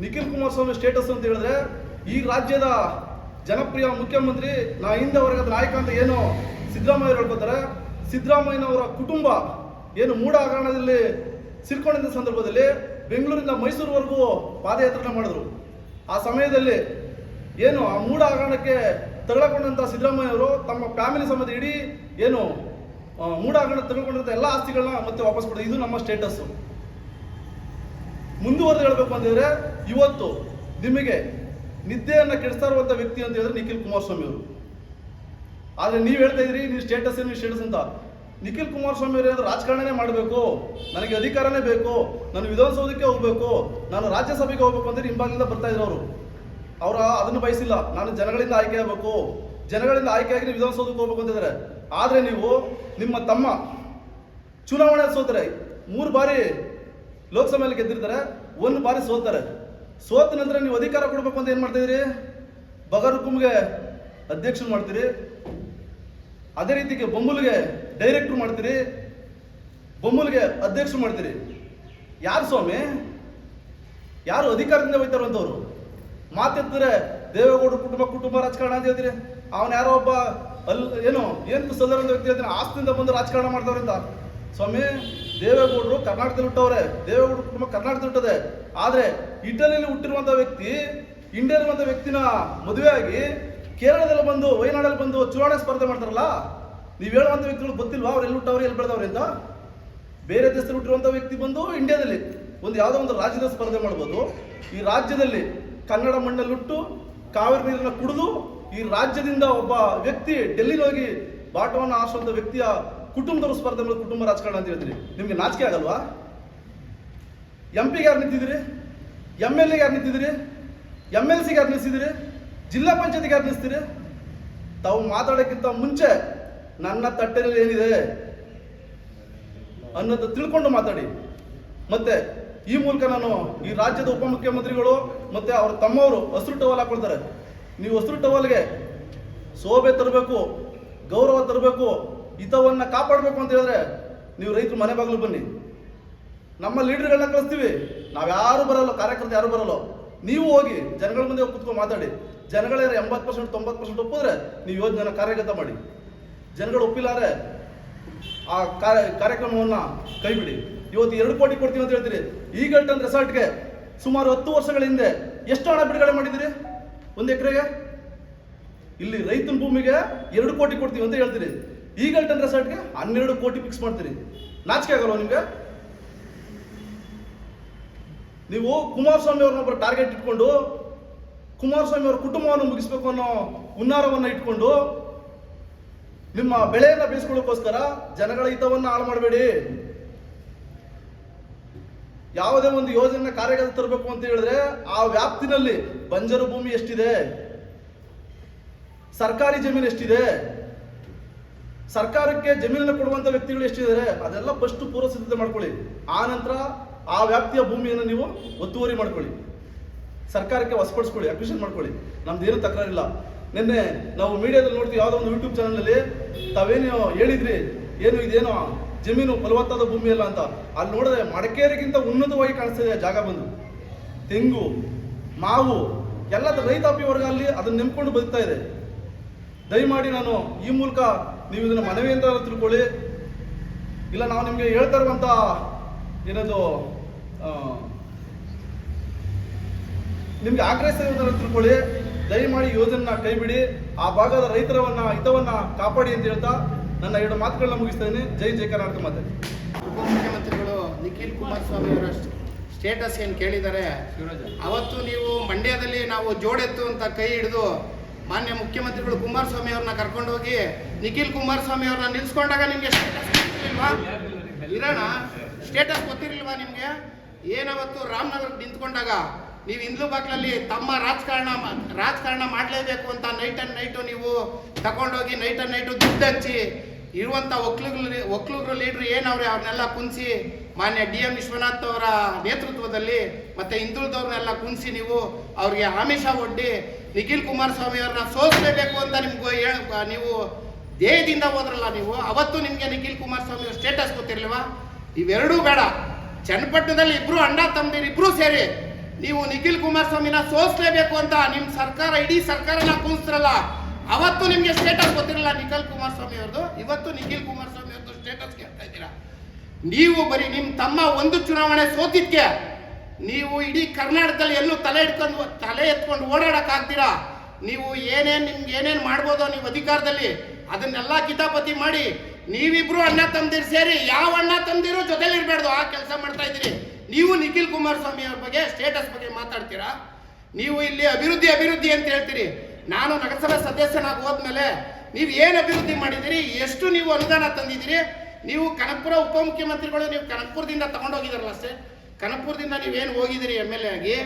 ನಿಖಿಲ್ ಕುಮಾರಸ್ವಾಮಿ ಸ್ಟೇಟಸ್ ಅಂತ ಹೇಳಿದ್ರೆ, ಈ ರಾಜ್ಯದ ಜನಪ್ರಿಯ ಮುಖ್ಯಮಂತ್ರಿ ಹಿಂದೆ ವರ್ಗದ ನಾಯಕ ಅಂತ ಏನು ಸಿದ್ದರಾಮಯ್ಯ ಹೇಳ್ಕೊತಾರೆ, ಸಿದ್ದರಾಮಯ್ಯನವರ ಕುಟುಂಬ ಏನು ಮೂಢ ಹಗರಣದಲ್ಲಿ ಸಿಲ್ಕೊಂಡಿದ್ದ ಸಂದರ್ಭದಲ್ಲಿ ಬೆಂಗಳೂರಿಂದ ಮೈಸೂರುವರೆಗೂ ಪಾದಯಾತ್ರೆ ಮಾಡಿದ್ರು. ಆ ಸಮಯದಲ್ಲಿ ಏನು ಆ ಮೂಢ ಹಗರಣಕ್ಕೆ ತಗೊಳ್ಕೊಂಡಂಥ ಸಿದ್ದರಾಮಯ್ಯ ಅವರು ತಮ್ಮ ಫ್ಯಾಮಿಲಿ ಸಮೇತ ಇಡೀ ಏನು ಮೂಢ ಹಗರಣ ತಗೊಳ್ಕೊಂಡಂಥ ಎಲ್ಲ ಆಸ್ತಿಗಳನ್ನ ಮತ್ತೆ ವಾಪಸ್ ಕೊಡೋದು. ಇದು ನಮ್ಮ ಸ್ಟೇಟಸ್ಸು. ಮುಂದುವರೆದು ಹೇಳಬೇಕು ಅಂತಂದರೆ ಇವತ್ತು ನಿಮಗೆ ನಿದ್ದೆಯನ್ನು ಕೆಡಿಸ್ತಾ ಇರುವಂಥ ವ್ಯಕ್ತಿ ಅಂತ ಹೇಳಿದ್ರೆ ನಿಖಿಲ್ ಕುಮಾರಸ್ವಾಮಿ ಅವರು. ಆದರೆ ನೀವು ಹೇಳ್ತಾ ಇದ್ರಿ ನೀವು ಸ್ಟೇಟಸ್ ಅಂತ. ನಿಖಿಲ್ ಕುಮಾರಸ್ವಾಮಿ ಅವರು ಏನಾದರೂ ರಾಜಕಾರಣನೇ ಮಾಡಬೇಕು, ನನಗೆ ಅಧಿಕಾರನೇ ಬೇಕು, ನಾನು ವಿಧಾನಸೌಧಕ್ಕೆ ಹೋಗಬೇಕು, ನಾನು ರಾಜ್ಯಸಭೆಗೆ ಹೋಗಬೇಕು ಅಂದರೆ ಹಿಂಬಾಗಿಲಿಂದ ಬರ್ತಾ ಇದ್ರು ಅವರು ಅದನ್ನು ಬಯಸಿಲ್ಲ. ನಾನು ಜನಗಳಿಂದ ಆಯ್ಕೆ ಆಗಬೇಕು, ಜನಗಳಿಂದ ಆಯ್ಕೆಯಾಗಿ ನೀವು ವಿಧಾನಸೌಧಕ್ಕೆ ಹೋಗ್ಬೇಕು ಅಂತಿದ್ದಾರೆ. ಆದರೆ ನೀವು ನಿಮ್ಮ ತಮ್ಮ ಚುನಾವಣೆ ಸೋತಾರೆ, 3 ಬಾರಿ ಲೋಕಸಭೆಯಲ್ಲಿ ಗೆದ್ದಿರ್ತಾರೆ, 1 ಬಾರಿ ಸೋಲ್ತಾರೆ. ಸೋತ ನಂತರ ನೀವು ಅಧಿಕಾರ ಕೊಡಬೇಕು ಅಂತ ಏನು ಮಾಡ್ತಾಯಿದ್ರಿ? ಬಗರ್ಹುಕುಮ್ಗೆ ಅಧ್ಯಕ್ಷರು ಮಾಡ್ತೀರಿ, ಅದೇ ರೀತಿಗೆ ಬೊಮ್ಮಲ್ಗೆ ಡೈರೆಕ್ಟ್ರು ಮಾಡ್ತೀರಿ, ಬೊಮ್ಮಲ್ಗೆ ಅಧ್ಯಕ್ಷರು ಮಾಡ್ತೀರಿ. ಯಾರು ಸ್ವಾಮಿ? ಯಾರು ಅಧಿಕಾರದಿಂದ ಹೋಯ್ತಾರಂಥವ್ರು? ಮಾತೆತ್ತಿದ್ರೆ ದೇವೇಗೌಡರು ಕುಟುಂಬ ರಾಜಕಾರಣ ಅಂತ ಹೇಳ್ತೀರಿ. ಅವನು ಯಾರೋ ಒಬ್ಬ ಏನು ಸದರಂತ ವ್ಯಕ್ತಿ ಹೇಳ್ತೀನಿ, ಆಸ್ತಿಯಿಂದ ಬಂದು ರಾಜಕಾರಣ ಮಾಡ್ತಾವ್ರಿಂದ. ಸ್ವಾಮಿ, ದೇವೇಗೌಡರು ಕರ್ನಾಟಕದಲ್ಲಿ ಹುಟ್ಟವ್ರೆ, ದೇವೇಗೌಡರು ಕುಟುಂಬ ಕರ್ನಾಟಕದಲ್ಲಿ ಹುಟ್ಟದೆ. ಆದರೆ ಇಟಲಿಯಲ್ಲಿ ಹುಟ್ಟಿರುವಂಥ ವ್ಯಕ್ತಿ, ಇಂಡಿಯಾದಲ್ಲಿರುವಂಥ ವ್ಯಕ್ತಿನ ಮದುವೆಯಾಗಿ ಕೇರಳದಲ್ಲಿ ಬಂದು ವಯನಾಡಲ್ಲಿ ಬಂದು ಚುನಾವಣೆ ಸ್ಪರ್ಧೆ ಮಾಡ್ತಾರಲ್ಲ, ನೀವು ಹೇಳುವಂಥ ವ್ಯಕ್ತಿಗಳು ಗೊತ್ತಿಲ್ವಾ ಅವ್ರು ಎಲ್ಲಿ ಹುಟ್ಟವ್ರೆ ಎಲ್ಲಿ ಬೆಳೆದವ್ರೆ ಅಂತ? ಬೇರೆ ದೇಶದಲ್ಲಿ ಹುಟ್ಟಿರುವಂಥ ವ್ಯಕ್ತಿ ಬಂದು ಇಂಡಿಯಾದಲ್ಲಿ ಯಾವುದೋ ಒಂದು ರಾಜ್ಯದ ಸ್ಪರ್ಧೆ ಮಾಡ್ಬೋದು. ಈ ರಾಜ್ಯದಲ್ಲಿ ಕನ್ನಡ ಮಣ್ಣಲ್ಲಿ ಹುಟ್ಟು ಕಾವೇರಿ ನೀರನ್ನು ಕುಡಿದು ಈ ರಾಜ್ಯದಿಂದ ಒಬ್ಬ ವ್ಯಕ್ತಿ ಡೆಲ್ಲಿಗೆ ಹೋಗಿ ಬಾಟವನ್ನು ಆರಿಸುವಂಥ ವ್ಯಕ್ತಿಯ ಕುಟುಂಬದವರು ಸ್ಪರ್ಧೆ ಮಾಡಿ ಕುಟುಂಬ ರಾಜಕಾರಣ ಅಂತ ಹೇಳ್ತೀರಿ. ನಿಮಗೆ ನಾಚಿಕೆ ಆಗಲ್ವಾ? MP ಗೆ ಯಾರು ನಿಂತಿದ್ದೀರಿ? MLA ಗೆ ಯಾರು ನಿಂತಿದ್ದೀರಿ? MLC ಗೆ ಯಾರು ನಿಲ್ಲಿಸಿದಿರಿ? ಜಿಲ್ಲಾ ಪಂಚಾಯತಿಗೆ ಯಾರು ನಿಲ್ಲಿಸ್ತೀರಿ? ತಾವು ಮಾತಾಡೋಕ್ಕಿಂತ ಮುಂಚೆ ನನ್ನ ತಟ್ಟೆಯಲ್ಲಿ ಏನಿದೆ ಅನ್ನೋದು ತಿಳ್ಕೊಂಡು ಮಾತಾಡಿ. ಮತ್ತೆ ಈ ಮೂಲಕ ನಾನು ಈ ರಾಜ್ಯದ ಉಪಮುಖ್ಯಮಂತ್ರಿಗಳು ಮತ್ತೆ ಅವ್ರ ತಮ್ಮವರು ಹಸಿರು ಟವಲ್ ಹಾಕೊಳ್ತಾರೆ. ನೀವು ಹಸಿರು ಟವಲ್ಗೆ ಶೋಭೆ ತರಬೇಕು, ಗೌರವ ತರಬೇಕು, ಹಿತವನ್ನು ಕಾಪಾಡಬೇಕು ಅಂತ ಹೇಳಿದ್ರೆ ನೀವು ರೈತರು ಮನೆ ಬಾಗಿಲು ಬನ್ನಿ. ನಮ್ಮ ಲೀಡರ್ಗಳನ್ನ ಕಳಿಸ್ತೀವಿ, ನಾವ್ಯಾರು ಬರಲ್ಲ, ಕಾರ್ಯಕರ್ತರು ಯಾರು ಬರಲ್ಲ. ನೀವು ಹೋಗಿ ಜನಗಳ ಮುಂದೆ ಕೂತ್ಕೊಂಡು ಮಾತಾಡಿ. ಜನಗಳೇ 80% 90% ಒಪ್ಪಿದ್ರೆ ನೀವು ಯೋಜನೆ ಕಾರ್ಯಗತ ಮಾಡಿ. ಜನಗಳು ಒಪ್ಪಿಲ್ಲಾರೆ ಆ ಕಾರ್ಯಕ್ರಮವನ್ನು ಕೈ ಬಿಡಿ. ಇವತ್ತು 2 ಕೋಟಿ ಕೊಡ್ತೀವಿ ಅಂತ ಹೇಳ್ತೀರಿ. ಈಗಲ್ಟನ್ ರೆಸಾರ್ಟ್ಗೆ ಸುಮಾರು 10 ವರ್ಷಗಳ ಹಿಂದೆ ಎಷ್ಟು ಹಣ ಬಿಡುಗಡೆ ಮಾಡಿದಿರಿ? 1 ಎಕರೆಗೆ? ಇಲ್ಲಿ ರೈತನ ಭೂಮಿಗೆ 2 ಕೋಟಿ ಕೊಡ್ತೀವಿ ಅಂತ ಹೇಳ್ತೀರಿ. ಈಗಲ್ಟನ್ ರೆಸಾರ್ಟ್ಗೆ 12 ಕೋಟಿ ಫಿಕ್ಸ್ ಮಾಡ್ತೀರಿ. ನಾಚಿಕೆ ಆಗಲ್ವ ನಿಮ್ಗೆ? ನೀವು ಕುಮಾರಸ್ವಾಮಿ ಅವ್ರನ್ನೊಬ್ಬರು ಟಾರ್ಗೆಟ್ ಇಟ್ಕೊಂಡು ಕುಮಾರಸ್ವಾಮಿ ಅವರ ಕುಟುಂಬವನ್ನು ಮುಗಿಸ್ಬೇಕು ಅನ್ನೋ ಹುನ್ನಾರವನ್ನು ಇಟ್ಕೊಂಡು ನಿಮ್ಮ ಬೆಳೆಯನ್ನು ಬೇಯಿಸ್ಕೊಳ್ಳೋಕ್ಕೋಸ್ಕರ ಜನಗಳ ಹಿತವನ್ನು ಹಾಳು ಮಾಡಬೇಡಿ. ಯಾವುದೇ ಒಂದು ಯೋಜನೆ ಕಾರ್ಯಗತ ತರಬೇಕು ಅಂತ ಹೇಳಿದ್ರೆ ಆ ವ್ಯಾಪ್ತಿನಲ್ಲಿ ಬಂಜರು ಭೂಮಿ ಎಷ್ಟಿದೆ, ಸರ್ಕಾರಿ ಜಮೀನು ಎಷ್ಟಿದೆ, ಸರ್ಕಾರಕ್ಕೆ ಜಮೀನನ್ನು ಕೊಡುವಂಥ ವ್ಯಕ್ತಿಗಳು ಎಷ್ಟಿದ್ದಾರೆ, ಅದೆಲ್ಲ ಫಸ್ಟ್ ಪೂರ್ವ ಸಿದ್ಧತೆ ಮಾಡ್ಕೊಳ್ಳಿ. ಆ ನಂತರ ಆ ವ್ಯಾಪ್ತಿಯ ಭೂಮಿಯನ್ನು ನೀವು ಒತ್ತುವರಿ ಮಾಡ್ಕೊಳ್ಳಿ, ಸರ್ಕಾರಕ್ಕೆ ವಶಪಡಿಸ್ಕೊಳ್ಳಿ, ಅಕ್ವಿಷನ್ ಮಾಡ್ಕೊಳ್ಳಿ. ನಮ್ದೇನು ತಕರಾರಿಲ್ಲ. ನಿನ್ನೆ ನಾವು ಮೀಡಿಯಾದಲ್ಲಿ ನೋಡ್ತೀವಿ, ಯಾವುದೋ ಒಂದು ಯೂಟ್ಯೂಬ್ ಚಾನಲಲ್ಲಿ ತಾವೇನು ಹೇಳಿದ್ರಿ, ಇದೇನೋ ಜಮೀನು ಫಲವತ್ತಾದ ಭೂಮಿ ಅಲ್ಲ ಅಂತ. ಅಲ್ಲಿ ನೋಡಿದ್ರೆ ಮಡಿಕೇರಿಗಿಂತ ಉನ್ನತವಾಗಿ ಕಾಣಿಸ್ತಿದೆ ಜಾಗ ಬಂದು. ತೆಂಗು, ಮಾವು ಎಲ್ಲ ರೈತಾಪಿ ವರ್ಗ ಅಲ್ಲಿ ಅದನ್ನ ನೆಂಬ್ಕೊಂಡು ಬದುಕ್ತಾ ಇದೆ. ದಯಮಾಡಿ ನಾನು ಈ ಮೂಲಕ ನೀವು ಇದನ್ನು ಮನವಿ ಅಂತ ತಿಳ್ಕೊಳ್ಳಿ. ಇಲ್ಲ ನಾವು ನಿಮಗೆ ಹೇಳ್ತಾ ಇರುವಂಥ ಏನದು ನಿಮ್ಗೆ ಆಗ್ರಹಿಸಿರುವುದನ್ನು ತಿಳ್ಕೊಳ್ಳಿ. ದಯಮಾಡಿ ಯೋಜನೆನ ಕೈ ಬಿಡಿ. ಆ ಭಾಗದ ರೈತರವನ್ನ ಹಿತವನ್ನ ಕಾಪಾಡಿ ಅಂತ ಹೇಳ್ತಾ ನನ್ನ 2 ಮಾತುಗಳನ್ನ ಮುಗಿಸ್ತಾ ಇದ್ದೀನಿ. ಜೈ ಜೈ ಕರ್ನಾಟಕ ಮಾತೆ. ಉಪಮುಖ್ಯಮಂತ್ರಿಗಳು ನಿಖಿಲ್ ಕುಮಾರಸ್ವಾಮಿ ಅವರ ಸ್ಟೇಟಸ್ ಏನು ಕೇಳಿದ್ದಾರೆ, ಅವತ್ತು ನೀವು ಮಂಡ್ಯದಲ್ಲಿ ನಾವು ಜೋಡೆತ್ತು ಅಂತ ಕೈ ಹಿಡಿದು ಮಾನ್ಯ ಮುಖ್ಯಮಂತ್ರಿಗಳು ಕುಮಾರಸ್ವಾಮಿ ಅವ್ರನ್ನ ಕರ್ಕೊಂಡೋಗಿ ನಿಖಿಲ್ ಕುಮಾರಸ್ವಾಮಿ ಅವ್ರನ್ನ ನಿಲ್ಸ್ಕೊಂಡಾಗ ನಿಮಗೆ ಸ್ಟೇಟಸ್ ಗೊತ್ತಿರಲಿಲ್ವಾ? ಇರೋಣ ಸ್ಟೇಟಸ್ ಗೊತ್ತಿರಲಿಲ್ವಾ ನಿಮಗೆ? ಏನವತ್ತು ರಾಮನಗರಕ್ಕೆ ನಿಂತ್ಕೊಂಡಾಗ ನೀವು ಇಂದ್ಲು ಬಾಕ್ಲಲ್ಲಿ ತಮ್ಮ ರಾಜಕಾರಣ ಮಾಡಲೇಬೇಕು ಅಂತ ನೈಟು ನೀವು ತಗೊಂಡೋಗಿ ನೈಟು ದುಡ್ಡು ಹಂಚಿ ಇರುವಂಥ ಒಕ್ಕಲಿಗರು ಲೀಡ್ರು ಏನವ್ರೆ ಅವ್ರನ್ನೆಲ್ಲ ಕುಣಿಸಿ ಮಾನ್ಯ DM ವಿಶ್ವನಾಥ್ ಅವರ ನೇತೃತ್ವದಲ್ಲಿ ಮತ್ತೆ ಹಿಂದುಳಿದವ್ರನ್ನೆಲ್ಲ ಕುಣಿಸಿ ನೀವು ಅವ್ರಿಗೆ ಆಮಿಷ ಒಡ್ಡಿ ನಿಖಿಲ್ ಕುಮಾರಸ್ವಾಮಿ ಅವ್ರನ್ನ ಸೋಲಿಸಲೇಬೇಕು ಅಂತ ನೀವು ದೇಹದಿಂದ ಹೋದ್ರಲ್ಲ ನೀವು. ಅವತ್ತು ನಿಮಗೆ ನಿಖಿಲ್ ಕುಮಾರಸ್ವಾಮಿ ಅವ್ರ ಸ್ಟೇಟಸ್ ಗೊತ್ತಿರಲಿಲ್ವಾ? ಇವೆರಡೂ ಬೇಡ. ಚನ್ನಪಟ್ಟಣದಲ್ಲಿ ಇಬ್ರು ಅಣ್ಣ ತಮ್ಮದಿರು ಇಬ್ರು ಸೇರಿ ನೀವು ನಿಖಿಲ್ ಕುಮಾರಸ್ವಾಮಿನ ಸೋಲಿಸಲೇಬೇಕು ಅಂತ ನಿಮ್ಮ ಸರ್ಕಾರ ಇಡೀ ಸರ್ಕಾರನ ಕೂರಿಸ್ತಿರಲ್ಲ, ಅವತ್ತು ನಿಮಗೆ ಸ್ಟೇಟಸ್ ಗೊತ್ತಿರಲ್ಲ ನಿಖಿಲ್ ಕುಮಾರಸ್ವಾಮಿ ಅವ್ರದ್ದು. ಇವತ್ತು ನಿಖಿಲ್ ಕುಮಾರಸ್ವಾಮಿ ಅವ್ರದ್ದು ಸ್ಟೇಟಸ್ ಕೇಳ್ತಾ ಇದ್ದೀರಾ. ನೀವು ಬರೀ ನಿಮ್ಮ ತಮ್ಮ ಒಂದು ಚುನಾವಣೆ ಸೋತಿದ್ಕೆ ನೀವು ಇಡೀ ಕರ್ನಾಟಕದಲ್ಲಿ ಎಲ್ಲೂ ತಲೆ ಎತ್ಕೊಂಡು ಓಡಾಡಕ್ಕಾಗ್ತೀರಾ? ನೀವು ನಿಮ್ಗೆ ಏನೇನು ಮಾಡ್ಬೋದೋ ನೀವು ಅಧಿಕಾರದಲ್ಲಿ ಅದನ್ನೆಲ್ಲ ಕಿತಾಪತಿ ಮಾಡಿ ನೀವಿಬ್ರು ಅಣ್ಣ ತಮ್ಮದಿರು ಸೇರಿ ಯಾವ ಅಣ್ಣ ತಮ್ಮದಿರು ಜೊತೆಲಿ ಇರಬಾರ್ದು ಆ ಕೆಲಸ ಮಾಡ್ತಾ ಇದ್ದೀರಿ. ನೀವು ನಿಖಿಲ್ ಕುಮಾರಸ್ವಾಮಿ ಅವ್ರ ಬಗ್ಗೆ ಸ್ಟೇಟಸ್ ಬಗ್ಗೆ ಮಾತಾಡ್ತೀರಾ? ನೀವು ಇಲ್ಲಿ ಅಭಿವೃದ್ಧಿ ಅಂತ ಹೇಳ್ತೀರಿ. ನಾನು ನಗರಸಭಾ ಸದಸ್ಯನಾಗಿ ಹೋದ್ಮೇಲೆ ನೀವು ಏನು ಅಭಿವೃದ್ಧಿ ಮಾಡಿದ್ದೀರಿ, ಎಷ್ಟು ನೀವು ಅನುದಾನ ತಂದಿದ್ದೀರಿ? ನೀವು ಕನಕಪುರ ಉಪಮುಖ್ಯಮಂತ್ರಿಗಳು ನೀವು ಕನಕಪುರದಿಂದ ತಗೊಂಡೋಗಿದಾರಲ್ಲ ಅಷ್ಟೇ. ಕನಕಪುರದಿಂದ ನೀವೇನು ಹೋಗಿದ್ದೀರಿ MLA ಆಗಿ,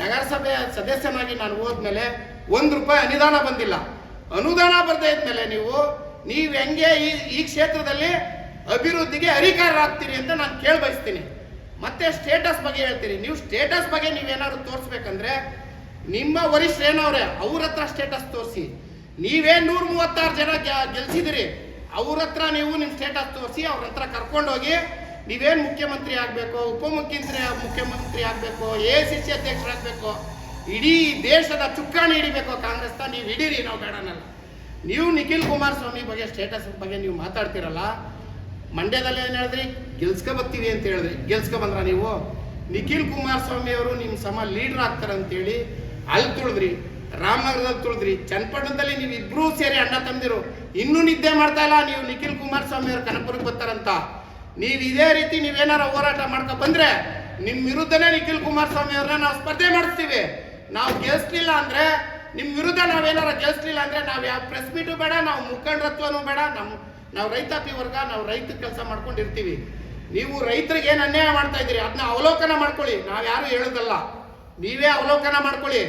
ನಗರಸಭೆ ಸದಸ್ಯನಾಗಿ ನಾನು ಹೋದ್ಮೇಲೆ ₹1 ಅನುದಾನ ಬಂದಿಲ್ಲ. ಅನುದಾನ ಬರದೇ ಇದ್ಮೇಲೆ ನೀವು ಹೆಂಗೆ ಈ ಕ್ಷೇತ್ರದಲ್ಲಿ ಅಭಿವೃದ್ಧಿಗೆ ಅಧಿಕಾರರಾಗ್ತೀರಿ ಅಂತ ನಾನು ಕೇಳಬಯಸ್ತೀನಿ. ಮತ್ತೆ ಸ್ಟೇಟಸ್ ಬಗ್ಗೆ ಹೇಳ್ತೀರಿ. ನೀವು ಸ್ಟೇಟಸ್ ಬಗ್ಗೆ ನೀವೇನಾದ್ರು ತೋರಿಸ್ಬೇಕಂದ್ರೆ ನಿಮ್ಮ ವರಿಷ್ಠರೇನವ್ರೆ ಅವ್ರ ಹತ್ರ ಸ್ಟೇಟಸ್ ತೋರಿಸಿ. ನೀವೇ 136 ಜನ ಗೆಲ್ಸಿದಿರಿ, ಅವ್ರ ಹತ್ರ ನೀವು ನಿಮ್ಮ ಸ್ಟೇಟಸ್ ತೋರಿಸಿ, ಅವ್ರ ಹತ್ರ ಕರ್ಕೊಂಡೋಗಿ ನೀವೇನು ಮುಖ್ಯಮಂತ್ರಿ ಆಗಬೇಕು, ಮುಖ್ಯಮಂತ್ರಿ ಆಗಬೇಕು, AICC ಅಧ್ಯಕ್ಷರಾಗಬೇಕು, ಇಡೀ ದೇಶದ ಚುಕ್ಕಾಣಿ ಹಿಡಿಬೇಕು ಕಾಂಗ್ರೆಸ್ನ ನೀವು ಹಿಡೀರಿ, ನಾವು ಬೇಡನಲ್ಲ. ನೀವು ನಿಖಿಲ್ ಕುಮಾರಸ್ವಾಮಿ ಬಗ್ಗೆ ಸ್ಟೇಟಸ್ ಬಗ್ಗೆ ನೀವು ಮಾತಾಡ್ತಿರಲ್ಲ. ಮಂಡ್ಯದಲ್ಲಿ ಏನು ಹೇಳಿದ್ರಿ, ಗೆಲ್ಸ್ಕೊಬತ್ತೀವಿ ಅಂತ ಹೇಳಿದ್ರಿ, ಗೆಲ್ಸ್ಕೊಬಂದ್ರ ನೀವು? ನಿಖಿಲ್ ಕುಮಾರಸ್ವಾಮಿ ಅವರು ನಿಮ್ಮ ಸಮ ಲೀಡರ್ ಆಗ್ತಾರೆ ಅಂತೇಳಿ ಅಲ್ಲಿ ತುಳಿದ್ರಿ, ರಾಮನಗರದಲ್ಲಿ ತುಳಿದ್ರಿ, ಚನ್ನಪಟ್ಟಣದಲ್ಲಿ ನೀವು ಇಬ್ಬರೂ ಸೇರಿ ಅಣ್ಣ ತಮ್ಮದಿರು ಇನ್ನೂ ನಿದ್ದೆ ಮಾಡ್ತಾ ಇಲ್ಲ. ನೀವು ನಿಖಿಲ್ ಕುಮಾರಸ್ವಾಮಿ ಅವರು ಕನಕಪುರಕ್ಕೆ ಬರ್ತಾರಂತ ನೀವು ಇದೇ ರೀತಿ ನೀವೇನಾರ ಹೋರಾಟ ಮಾಡ್ಕೊ ಬಂದ್ರೆ ನಿಮ್ಮ ವಿರುದ್ಧನೇ ನಿಖಿಲ್ ಕುಮಾರಸ್ವಾಮಿ ಅವ್ರನ್ನ ನಾವು ಸ್ಪರ್ಧೆ ಮಾಡಿಸ್ತೀವಿ. ನಾವು ಗೆಲ್ಸ್ಲಿಲ್ಲ ಅಂದ್ರೆ ನಿಮ್ಮ ವಿರುದ್ಧ ನಾವೇನಾರ ಗೆಲ್ಸ್ಲಿಲ್ಲ ಅಂದ್ರೆ ನಾವು ಯಾವ ಪ್ರೆಸ್ ಮೀಟು ಬೇಡ, ನಾವು ಮುಖಂಡತ್ವನೂ ಬೇಡ. ನಾವು ರೈತಾಪಿ ವರ್ಗ, ನಾವು ರೈತ ಕೆಲಸ ಮಾಡ್ಕೊಂಡಿರ್ತೀವಿ. ನೀವು ರೈತರಿಗೆ ಏನು ಅನ್ಯಾಯ ಮಾಡ್ತಾ ಇದ್ದೀರಿ ಅದನ್ನ ಅವಲೋಕನ ಮಾಡ್ಕೊಳ್ಳಿ. ನಾವು ಯಾರು ಹೇಳೋದಲ್ಲ, ನೀವೇ ಅವಲೋಕನ ಮಾಡ್ಕೊಳ್ಳಿ.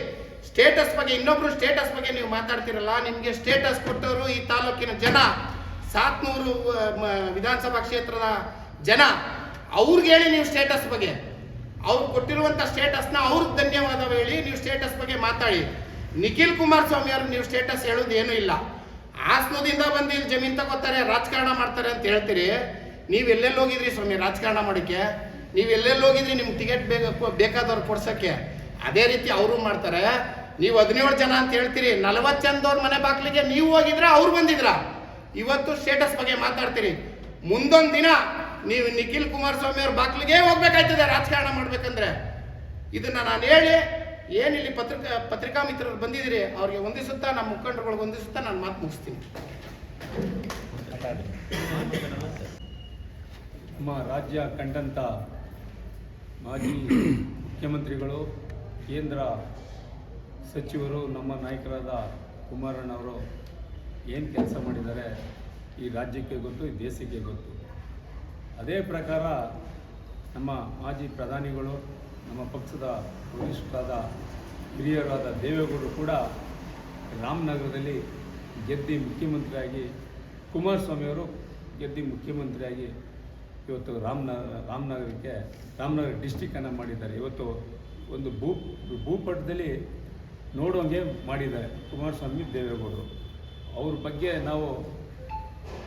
ಸ್ಟೇಟಸ್ ಬಗ್ಗೆ ಇನ್ನೊಬ್ರು ಸ್ಟೇಟಸ್ ಬಗ್ಗೆ ನೀವು ಮಾತಾಡ್ತಿರಲ್ಲ. ನಿಮಗೆ ಸ್ಟೇಟಸ್ ಕೊಟ್ಟವರು ಈ ತಾಲೂಕಿನ ಜನ, 700 ವಿಧಾನಸಭಾ ಕ್ಷೇತ್ರದ ಜನ. ಅವ್ರಿಗೆ ಹೇಳಿ ನೀವು ಸ್ಟೇಟಸ್ ಬಗ್ಗೆ, ಅವ್ರು ಕೊಟ್ಟಿರುವಂಥ ಸ್ಟೇಟಸ್ನ ಅವ್ರಿಗೆ ಧನ್ಯವಾದ ಹೇಳಿ ನೀವು ಸ್ಟೇಟಸ್ ಬಗ್ಗೆ ಮಾತಾಡಿ. ನಿಖಿಲ್ ಕುಮಾರಸ್ವಾಮಿ ಅವ್ರಿಗೆ ನೀವು ಸ್ಟೇಟಸ್ ಹೇಳೋದು ಏನೂ ಇಲ್ಲ. ಹಾಸನದಿಂದ ಬಂದು ಇಲ್ಲಿ ಜಮೀನು ತಗೋತಾರೆ, ರಾಜಕಾರಣ ಮಾಡ್ತಾರೆ ಅಂತ ಹೇಳ್ತೀರಿ. ನೀವು ಎಲ್ಲೆಲ್ಲಿ ಹೋಗಿದ್ರಿ ಸ್ವಾಮಿ ರಾಜಕಾರಣ ಮಾಡೋಕ್ಕೆ? ನೀವು ಎಲ್ಲೆಲ್ಲಿ ಹೋಗಿದ್ರಿ ನಿಮ್ಗೆ ಟಿಕೆಟ್ ಬೇಕಾದವ್ರು ಕೊಡ್ಸೋಕ್ಕೆ? ಅದೇ ರೀತಿ ಅವರು ಮಾಡ್ತಾರೆ. ನೀವು 17 ಜನ ಅಂತ ಹೇಳ್ತೀರಿ, 40 ಜನದವ್ರ ಮನೆ ಬಾಗಿಲಿಗೆ ನೀವು ಹೋಗಿದ್ರ, ಅವ್ರು ಬಂದಿದ್ರ? ಇವತ್ತು ಸ್ಟೇಟಸ್ ಬಗ್ಗೆ ಮಾತಾಡ್ತೀರಿ. ಮುಂದೊಂದು ದಿನ ನೀವು ನಿಖಿಲ್ ಕುಮಾರಸ್ವಾಮಿ ಅವ್ರ ಬಾಗಿಲಿಗೆ ಹೋಗ್ಬೇಕಾಯ್ತದೆ ರಾಜಕಾರಣ ಮಾಡ್ಬೇಕಂದ್ರೆ. ಇದನ್ನ ನಾನು ಹೇಳಿ ಏನಿಲ್ಲಿ ಪತ್ರಿಕಾ ಮಿತ್ರರು ಬಂದಿದ್ದೀರಿ ಅವ್ರಿಗೆ ಹೊಂದಿಸುತ್ತಾ, ನಮ್ಮ ಮುಖಂಡರುಗಳಿಗೆ ಹೊಂದಿಸುತ್ತಾ ನಾನು ಮಾತು ಮುಗಿಸ್ತೀನಿ. ನಮ್ಮ ರಾಜ್ಯ ಕಂಡಂಥ ಮಾಜಿ ಮುಖ್ಯಮಂತ್ರಿಗಳು, ಕೇಂದ್ರ ಸಚಿವರು, ನಮ್ಮ ನಾಯಕರಾದ ಕುಮಾರಣ್ಣವರು ಏನು ಕೆಲಸ ಮಾಡಿದ್ದಾರೆ ಈ ರಾಜ್ಯಕ್ಕೆ ಗೊತ್ತು, ಈ ದೇಶಕ್ಕೆ ಗೊತ್ತು. ಅದೇ ಪ್ರಕಾರ ನಮ್ಮ ಮಾಜಿ ಪ್ರಧಾನಿಗಳು, ನಮ್ಮ ಪಕ್ಷದ ವರಿಷ್ಠರಾದ ಹಿರಿಯರಾದ ದೇವೇಗೌಡರು ಕೂಡ ರಾಮನಗರದಲ್ಲಿ ಗೆದ್ದು ಮುಖ್ಯಮಂತ್ರಿಯಾಗಿ, ಕುಮಾರಸ್ವಾಮಿಯವರು ಗೆದ್ದು ಮುಖ್ಯಮಂತ್ರಿಯಾಗಿ ಇವತ್ತು ರಾಮನಗರ ಡಿಸ್ಟಿಕ್ಕನ್ನು ಮಾಡಿದ್ದಾರೆ. ಇವತ್ತು ಒಂದು ಭೂಪಟದಲ್ಲಿ ನೋಡುವಂಗೆ ಮಾಡಿದ್ದಾರೆ ಕುಮಾರಸ್ವಾಮಿ, ದೇವೇಗೌಡರು. ಅವ್ರ ಬಗ್ಗೆ ನಾವು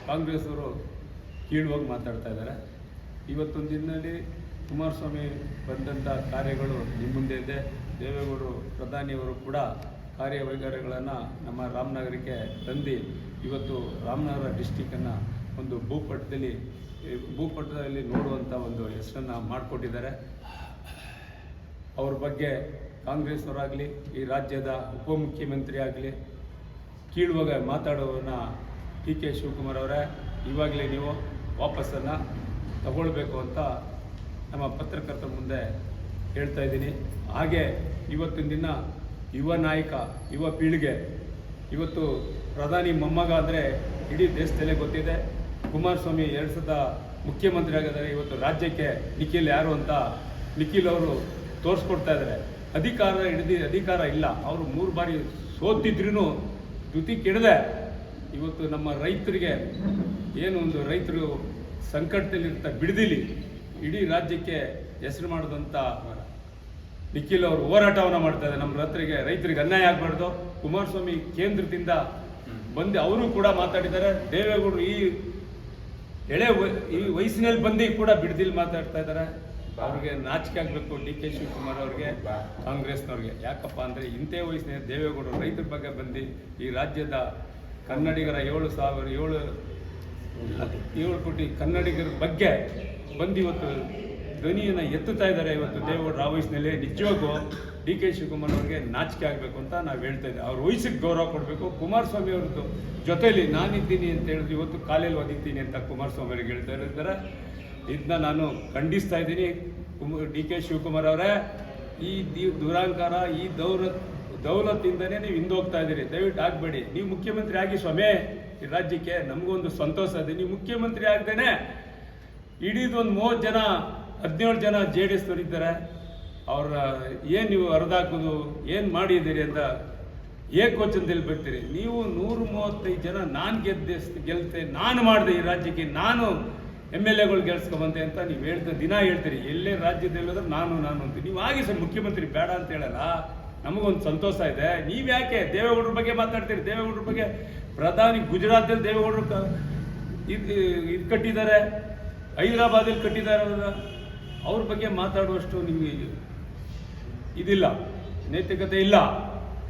ಕಾಂಗ್ರೆಸ್ಸವರು ಕೀಳುವಾಗಿ ಮಾತಾಡ್ತಾ ಇದ್ದಾರೆ. ಇವತ್ತೊಂದು ದಿನದಲ್ಲಿ ಕುಮಾರಸ್ವಾಮಿ ಬಂದಂಥ ಕಾರ್ಯಗಳು ನಿಮ್ಮ ಮುಂದೆ ಇದೆ. ದೇವೇಗೌಡರು ಪ್ರಧಾನಿಯವರು ಕೂಡ ಕಾರ್ಯವೈಖರಿಗಳನ್ನು ನಮ್ಮ ರಾಮನಗರಕ್ಕೆ ತಂದು ಇವತ್ತು ರಾಮನಗರ ಡಿಸ್ಟಿಕ್ಕನ್ನು ಒಂದು ಭೂಪಟದಲ್ಲಿ ನೋಡುವಂಥ ಒಂದು ಹೆಸರನ್ನು ಮಾಡಿಕೊಟ್ಟಿದ್ದಾರೆ. ಅವ್ರ ಬಗ್ಗೆ ಕಾಂಗ್ರೆಸ್ನವರಾಗಲಿ, ಈ ರಾಜ್ಯದ ಉಪಮುಖ್ಯಮಂತ್ರಿ ಆಗಲಿ ಕೀಳುವಾಗ ಮಾತಾಡೋರನ್ನ DK ಶಿವಕುಮಾರ್ ಅವರೇ, ಇವಾಗಲೇ ನೀವು ವಾಪಸ್ಸನ್ನು ತಗೊಳ್ಬೇಕು ಅಂತ ನಮ್ಮ ಪತ್ರಕರ್ತರ ಮುಂದೆ ಹೇಳ್ತಾ ಇದ್ದೀನಿ. ಹಾಗೆ ಇವತ್ತಿನ ದಿನ ಯುವ ನಾಯಕ, ಯುವ ಪೀಳಿಗೆ, ಇವತ್ತು ಪ್ರಧಾನಿ ಮೊಮ್ಮಗ ಅಂದರೆ ಇಡೀ ದೇಶದಲ್ಲೇ ಗೊತ್ತಿದೆ. ಕುಮಾರಸ್ವಾಮಿ 2 ಸಲ ಮುಖ್ಯಮಂತ್ರಿ ಆಗಿದ್ದಾರೆ. ಇವತ್ತು ರಾಜ್ಯಕ್ಕೆ ನಿಖಿಲ್ ಯಾರು ಅಂತ ನಿಖಿಲ್ ಅವರು ತೋರಿಸ್ಕೊಡ್ತಾ ಇದ್ದಾರೆ. ಅಧಿಕಾರ ಇಲ್ಲ. ಅವರು 3 ಬಾರಿ ಸೋತಿದ್ರೂ ದ್ಯುತಿ ಕೆಡದೆ ಇವತ್ತು ನಮ್ಮ ರೈತರಿಗೆ ಏನು ಒಂದು ರೈತರು ಸಂಕಟದಲ್ಲಿರ್ತ ಬಿಡದಿಲಿ ಇಡೀ ರಾಜ್ಯಕ್ಕೆ ಹೆಸರು ಮಾಡಿದಂಥ ನಿಖಿಲ್ ಅವರು ಹೋರಾಟವನ್ನು ಮಾಡ್ತಾ ಇದ್ದಾರೆ. ನಮ್ಮ ರೈತರಿಗೆ ಅನ್ಯಾಯ ಆಗಬಾರ್ದು. ಕುಮಾರಸ್ವಾಮಿ ಕೇಂದ್ರದಿಂದ ಬಂದು ಅವರು ಕೂಡ ಮಾತಾಡಿದ್ದಾರೆ. ದೇವೇಗೌಡರು ಈ ವಯಸ್ಸಿನಲ್ಲಿ ಬಂದು ಕೂಡ ಬಿಡದಿಲ್ಲಿ ಮಾತಾಡ್ತಾ ಇದ್ದಾರೆ. ಅವ್ರಿಗೆ ನಾಚಿಕೆ ಆಗಬೇಕು DK ಶಿವಕುಮಾರ್ ಅವ್ರಿಗೆ, ಕಾಂಗ್ರೆಸ್ನವ್ರಿಗೆ. ಯಾಕಪ್ಪ ಅಂದರೆ ಇಂಥ ವಯಸ್ಸಿನ ದೇವೇಗೌಡರು ರೈತರ ಬಗ್ಗೆ ಬಂದು ಈ ರಾಜ್ಯದ ಕನ್ನಡಿಗರ 7 ಕೋಟಿ ಕನ್ನಡಿಗರ ಬಗ್ಗೆ ಬಂದು ಇವತ್ತು ಧ್ವನಿಯನ್ನು ಎತ್ತುತ್ತಾ ಇದ್ದಾರೆ ಇವತ್ತು ದೇವೇಗೌಡರ ವಯಸ್ಸಿನಲ್ಲಿ. ನಿಜವಾಗೂ ಡಿ ಕೆ ಶಿವಕುಮಾರ್ ಅವರಿಗೆ ನಾಚಿಕೆ ಆಗಬೇಕು ಅಂತ ನಾವು ಹೇಳ್ತಾ ಇದ್ದೀವಿ. ಅವ್ರ ವಯಸ್ಸಿಗೆ ಗೌರವ ಕೊಡಬೇಕು. ಕುಮಾರಸ್ವಾಮಿ ಅವ್ರದ್ದು ಜೊತೆಯಲ್ಲಿ ನಾನಿದ್ದೀನಿ ಅಂತ ಹೇಳಿದ್ರು, ಇವತ್ತು ಕಾಲೇಲಿ ಒದಿತೀನಿ ಅಂತ ಕುಮಾರಸ್ವಾಮಿ ಅವ್ರಿಗೆ ಹೇಳ್ತಾ ಇದ್ದಾರೆ. ಇದನ್ನ ನಾನು ಖಂಡಿಸ್ತಾ ಇದ್ದೀನಿ. ಡಿ ಕೆ ಶಿವಕುಮಾರ್ ಅವರೇ, ಈ ದುರಾಂಕಾರ, ಈ ದೌಲತ್ತಿಂದನೇ ನೀವು ಹಿಂದೋಗ್ತಾ ಇದ್ದೀರಿ. ದಯವಿಟ್ಟು ಆಗಬೇಡಿ. ನೀವು ಮುಖ್ಯಮಂತ್ರಿ ಆಗಿ ಸ್ವಾಮಿ, ಈ ರಾಜ್ಯಕ್ಕೆ ನಮಗೊಂದು ಸಂತೋಷ ಇದೆ. ನೀವು ಮುಖ್ಯಮಂತ್ರಿ ಆಗದೇನೆ ಇಡೀದೊಂದು 30 ಜನ 17 ಜನ JDS ಇದ್ದಾರೆ. ಅವ್ರ ಏನು ನೀವು ಹರಿದಾಕೋದು ಏನು ಮಾಡಿದ್ದೀರಿ ಅಂತ ಏಕವಚನದಲ್ಲಿ ಬರ್ತೀರಿ. ನೀವು 135 ಜನ ನಾನು ಗೆಲ್ತೆ, ನಾನು ಮಾಡಿದೆ ಈ ರಾಜ್ಯಕ್ಕೆ, ನಾನು MLAಗಳು ಗೆಲ್ಸ್ಕೊಂಬಂತೆ ಅಂತ ನೀವು ದಿನ ಹೇಳ್ತೀರಿ. ಎಲ್ಲೇ ರಾಜ್ಯದಲ್ಲಿದ್ರೆ ನಾನು ಅಂತ. ನೀವು ಆಗಿ ಸರ್ ಮುಖ್ಯಮಂತ್ರಿ ಬೇಡ ಅಂತ ಹೇಳಲ್ಲ. ನಮಗೊಂದು ಸಂತೋಷ ಇದೆ. ನೀವು ಯಾಕೆ ದೇವೇಗೌಡರ ಬಗ್ಗೆ ಮಾತಾಡ್ತೀರಿ? ದೇವೇಗೌಡರ ಬಗ್ಗೆ ಪ್ರಧಾನಿ ಗುಜರಾತಲ್ಲಿ ದೇವೇಗೌಡರು ಇದು ಕಟ್ಟಿದ್ದಾರೆ, ಹೈದರಾಬಾದಲ್ಲಿ ಕಟ್ಟಿದ್ದಾರೆ. ಅವ್ರ ಬಗ್ಗೆ ಮಾತಾಡುವಷ್ಟು ನಿಮಗೆ ಇದಿಲ್ಲ, ನೈತಿಕತೆ ಇಲ್ಲ.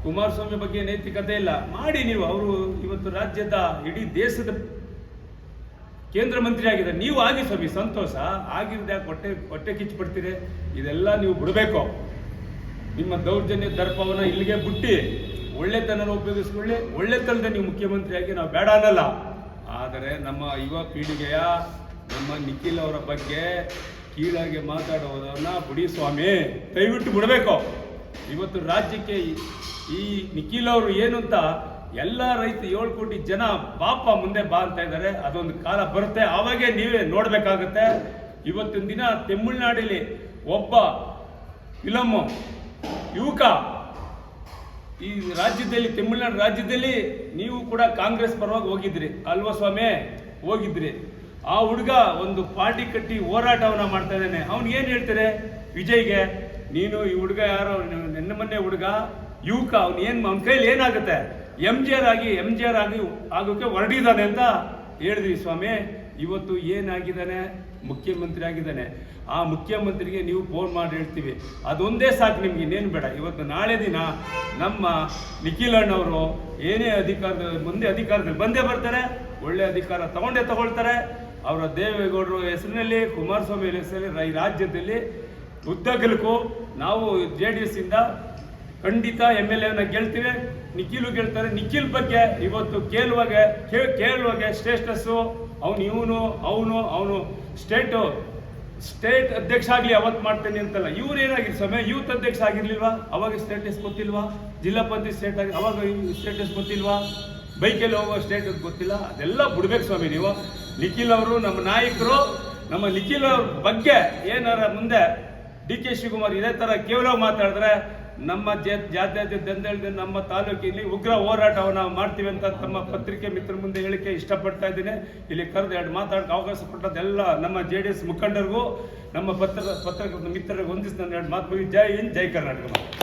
ಕುಮಾರಸ್ವಾಮಿ ಬಗ್ಗೆ ನೈತಿಕತೆ ಇಲ್ಲ. ಮಾಡಿ ನೀವು. ಅವರು ಇವತ್ತು ರಾಜ್ಯದ ಇಡೀ ದೇಶದ ಕೇಂದ್ರ ಮಂತ್ರಿ ಆಗಿದ್ದಾರೆ. ನೀವು ಆಗಿ ಸ್ವಾಮಿ, ಸಂತೋಷ. ಆಗಿರ್ದು ಯಾಕೆ ಹೊಟ್ಟೆ ಕಿಚ್ಚುಪಡ್ತೀರಿ? ಇದೆಲ್ಲ ನೀವು ಬಿಡಬೇಕು. ನಿಮ್ಮ ದೌರ್ಜನ್ಯ ದರ್ಪವನ್ನು ಇಲ್ಲಿಗೆ ಬಿಟ್ಟು ಒಳ್ಳೆತನ ಉಪಯೋಗಿಸ್ಕೊಳ್ಳಿ. ಒಳ್ಳೆತನದ ನೀವು ಮುಖ್ಯಮಂತ್ರಿಯಾಗಿ ನಾವು ಬೇಡ ಅನ್ನಲ್ಲ. ಆದರೆ ನಮ್ಮ ಯುವ ಪೀಳಿಗೆಯ ನಮ್ಮ ನಿಖಿಲ್ ಅವರ ಬಗ್ಗೆ ಕೀಳಾಗಿ ಮಾತಾಡುವುದನ್ನು ಬಿಡಿ ಸ್ವಾಮಿ, ದಯವಿಟ್ಟು ಬಿಡಬೇಕು. ಇವತ್ತು ರಾಜ್ಯಕ್ಕೆ ಈ ನಿಖಿಲ್ ಅವರು ಏನು ಅಂತ ಎಲ್ಲ ರೈತ 7 ಕೋಟಿ ಜನ ಬಾಪ ಮುಂದೆ ಬಾ ಅಂತ ಇದ್ದಾರೆ. ಅದೊಂದು ಕಾಲ ಬರುತ್ತೆ, ಆವಾಗೇ ನೀವೇ ನೋಡಬೇಕಾಗತ್ತೆ. ಇವತ್ತಿನ ದಿನ ತಮಿಳುನಾಡಲ್ಲಿ ಒಬ್ಬ ಫಿಲಮ್ಮು ಯುವಕ ಈ ರಾಜ್ಯದಲ್ಲಿ, ತಮಿಳುನಾಡು ರಾಜ್ಯದಲ್ಲಿ ನೀವು ಕೂಡ ಕಾಂಗ್ರೆಸ್ ಪರವಾಗಿ ಹೋಗಿದ್ರಿ ಅಲ್ವಾ ಸ್ವಾಮಿ? ಹೋಗಿದ್ರಿ. ಆ ಹುಡುಗ ಒಂದು ಪಾರ್ಟಿ ಕಟ್ಟಿ ಹೋರಾಟವನ್ನ ಮಾಡ್ತಾ ಇದ್ದಾನೆ. ಅವ್ನಿಗೇನು ಹೇಳ್ತಾರೆ ವಿಜಯ್ಗೆ? ನೀನು ಈ ಹುಡುಗ ಯಾರೋ ನಿನ್ನ ಮೊನ್ನೆ ಹುಡುಗ ಯುವಕ, ಅವನ ಕೈಲಿ ಏನಾಗುತ್ತೆ? MJR ಆಗಿ ಆಗೋಕ್ಕೆ ಹೊರಡಿದ್ದಾನೆ ಅಂತ ಹೇಳಿದ್ರಿ ಸ್ವಾಮಿ. ಇವತ್ತು ಏನಾಗಿದ್ದಾನೆ? ಮುಖ್ಯಮಂತ್ರಿ ಆಗಿದ್ದಾನೆ. ಆ ಮುಖ್ಯಮಂತ್ರಿಗೆ ನೀವು ಫೋನ್ ಮಾಡಿ ಹೇಳ್ತೀವಿ, ಅದೊಂದೇ ಸಾಕು ನಿಮ್ಗೆ, ಇನ್ನೇನು ಬೇಡ. ಇವತ್ತು ನಾಳೆ ದಿನ ನಮ್ಮ ನಿಖಿಲ್ ಅಣ್ಣವರು ಏನೇ ಅಧಿಕಾರದಲ್ಲಿ ಬಂದೇ ಬರ್ತಾರೆ, ಒಳ್ಳೆ ಅಧಿಕಾರ ತಗೊಳ್ತಾರೆ. ಅವರ ದೇವೇಗೌಡರ ಹೆಸರಿನಲ್ಲಿ, ಕುಮಾರಸ್ವಾಮಿ ಹೆಸರಲ್ಲಿ ಈ ರಾಜ್ಯದಲ್ಲಿ ಉದ್ದಗಲಕ್ಕೂ ನಾವು JDS ಇಂದ ಖಂಡಿತ MLAನ ಗೆಲ್ತೀವಿ. ನಿಖಿಲು ಗೆಲ್ತಾರೆ. ನಿಖಿಲ್ ಬಗ್ಗೆ ಇವತ್ತು ಕೇಳುವಾಗೆ ಸ್ಟೇಟಸ್ಸು ಅವನು ಸ್ಟೇಟ್ ಅಧ್ಯಕ್ಷ ಆಗಲಿ ಅವತ್ತು ಮಾಡ್ತೇನೆ ಅಂತಲ್ಲ. ಇವ್ರು ಏನಾಗಿರ್ ಸ್ವಾಮಿ? ಯೂತ್ ಅಧ್ಯಕ್ಷ ಆಗಿರ್ಲಿಲ್ವಾ? ಅವಾಗ ಸ್ಟೇಟಸ್ ಗೊತ್ತಿಲ್ವಾ? ಜಿಲ್ಲಾ ಪಂಚಾಯತ್ ಅವಾಗ ಸ್ಟೇಟಸ್ ಗೊತ್ತಿಲ್ವಾ? ಬೈಕಲ್ಲಿ ಹೋಗೋ ಸ್ಟೇಟಸ್ ಗೊತ್ತಿಲ್ಲ? ಅದೆಲ್ಲ ಬಿಡ್ಬೇಕು ಸ್ವಾಮಿ ನೀವು. ನಿಖಿಲ್ ಅವರು ನಮ್ಮ ನಾಯಕರು. ನಮ್ಮ ನಿಖಿಲ್ ಅವ್ರ ಬಗ್ಗೆ ಏನಾರ ಮುಂದೆ DK ಶಿವಕುಮಾರ್ ಇದೇ ಥರ ಕೇವಲ ಮಾತಾಡಿದ್ರೆ ನಮ್ಮ ಜಾತ್ಯತೀತ ನಮ್ಮ ತಾಲೂಕಿನಲ್ಲಿ ಉಗ್ರ ಹೋರಾಟವನ್ನು ಮಾಡ್ತೀವಿ ಅಂತ ತಮ್ಮ ಪತ್ರಿಕೆ ಮಿತ್ರ ಮುಂದೆ ಹೇಳಿಕೆ ಇಷ್ಟಪಡ್ತಾ ಇದ್ದೀನಿ. ಇಲ್ಲಿ ಕರೆದು 2 ಮಾತಾಡೋಕೆ ಅವಕಾಶ ಕೊಟ್ಟದೆಲ್ಲ ನಮ್ಮ JDS ಮುಖಂಡರಿಗೂ ನಮ್ಮ ಪತ್ರಕರ್ತ ಮಿತ್ರರಿಗೆ ಹೊಂದಿಸಿ ನಾನು 2 ಮಾತು. ಜೈ ಹಿಂದ್, ಜೈ ಕರ್ನಾಟಕ.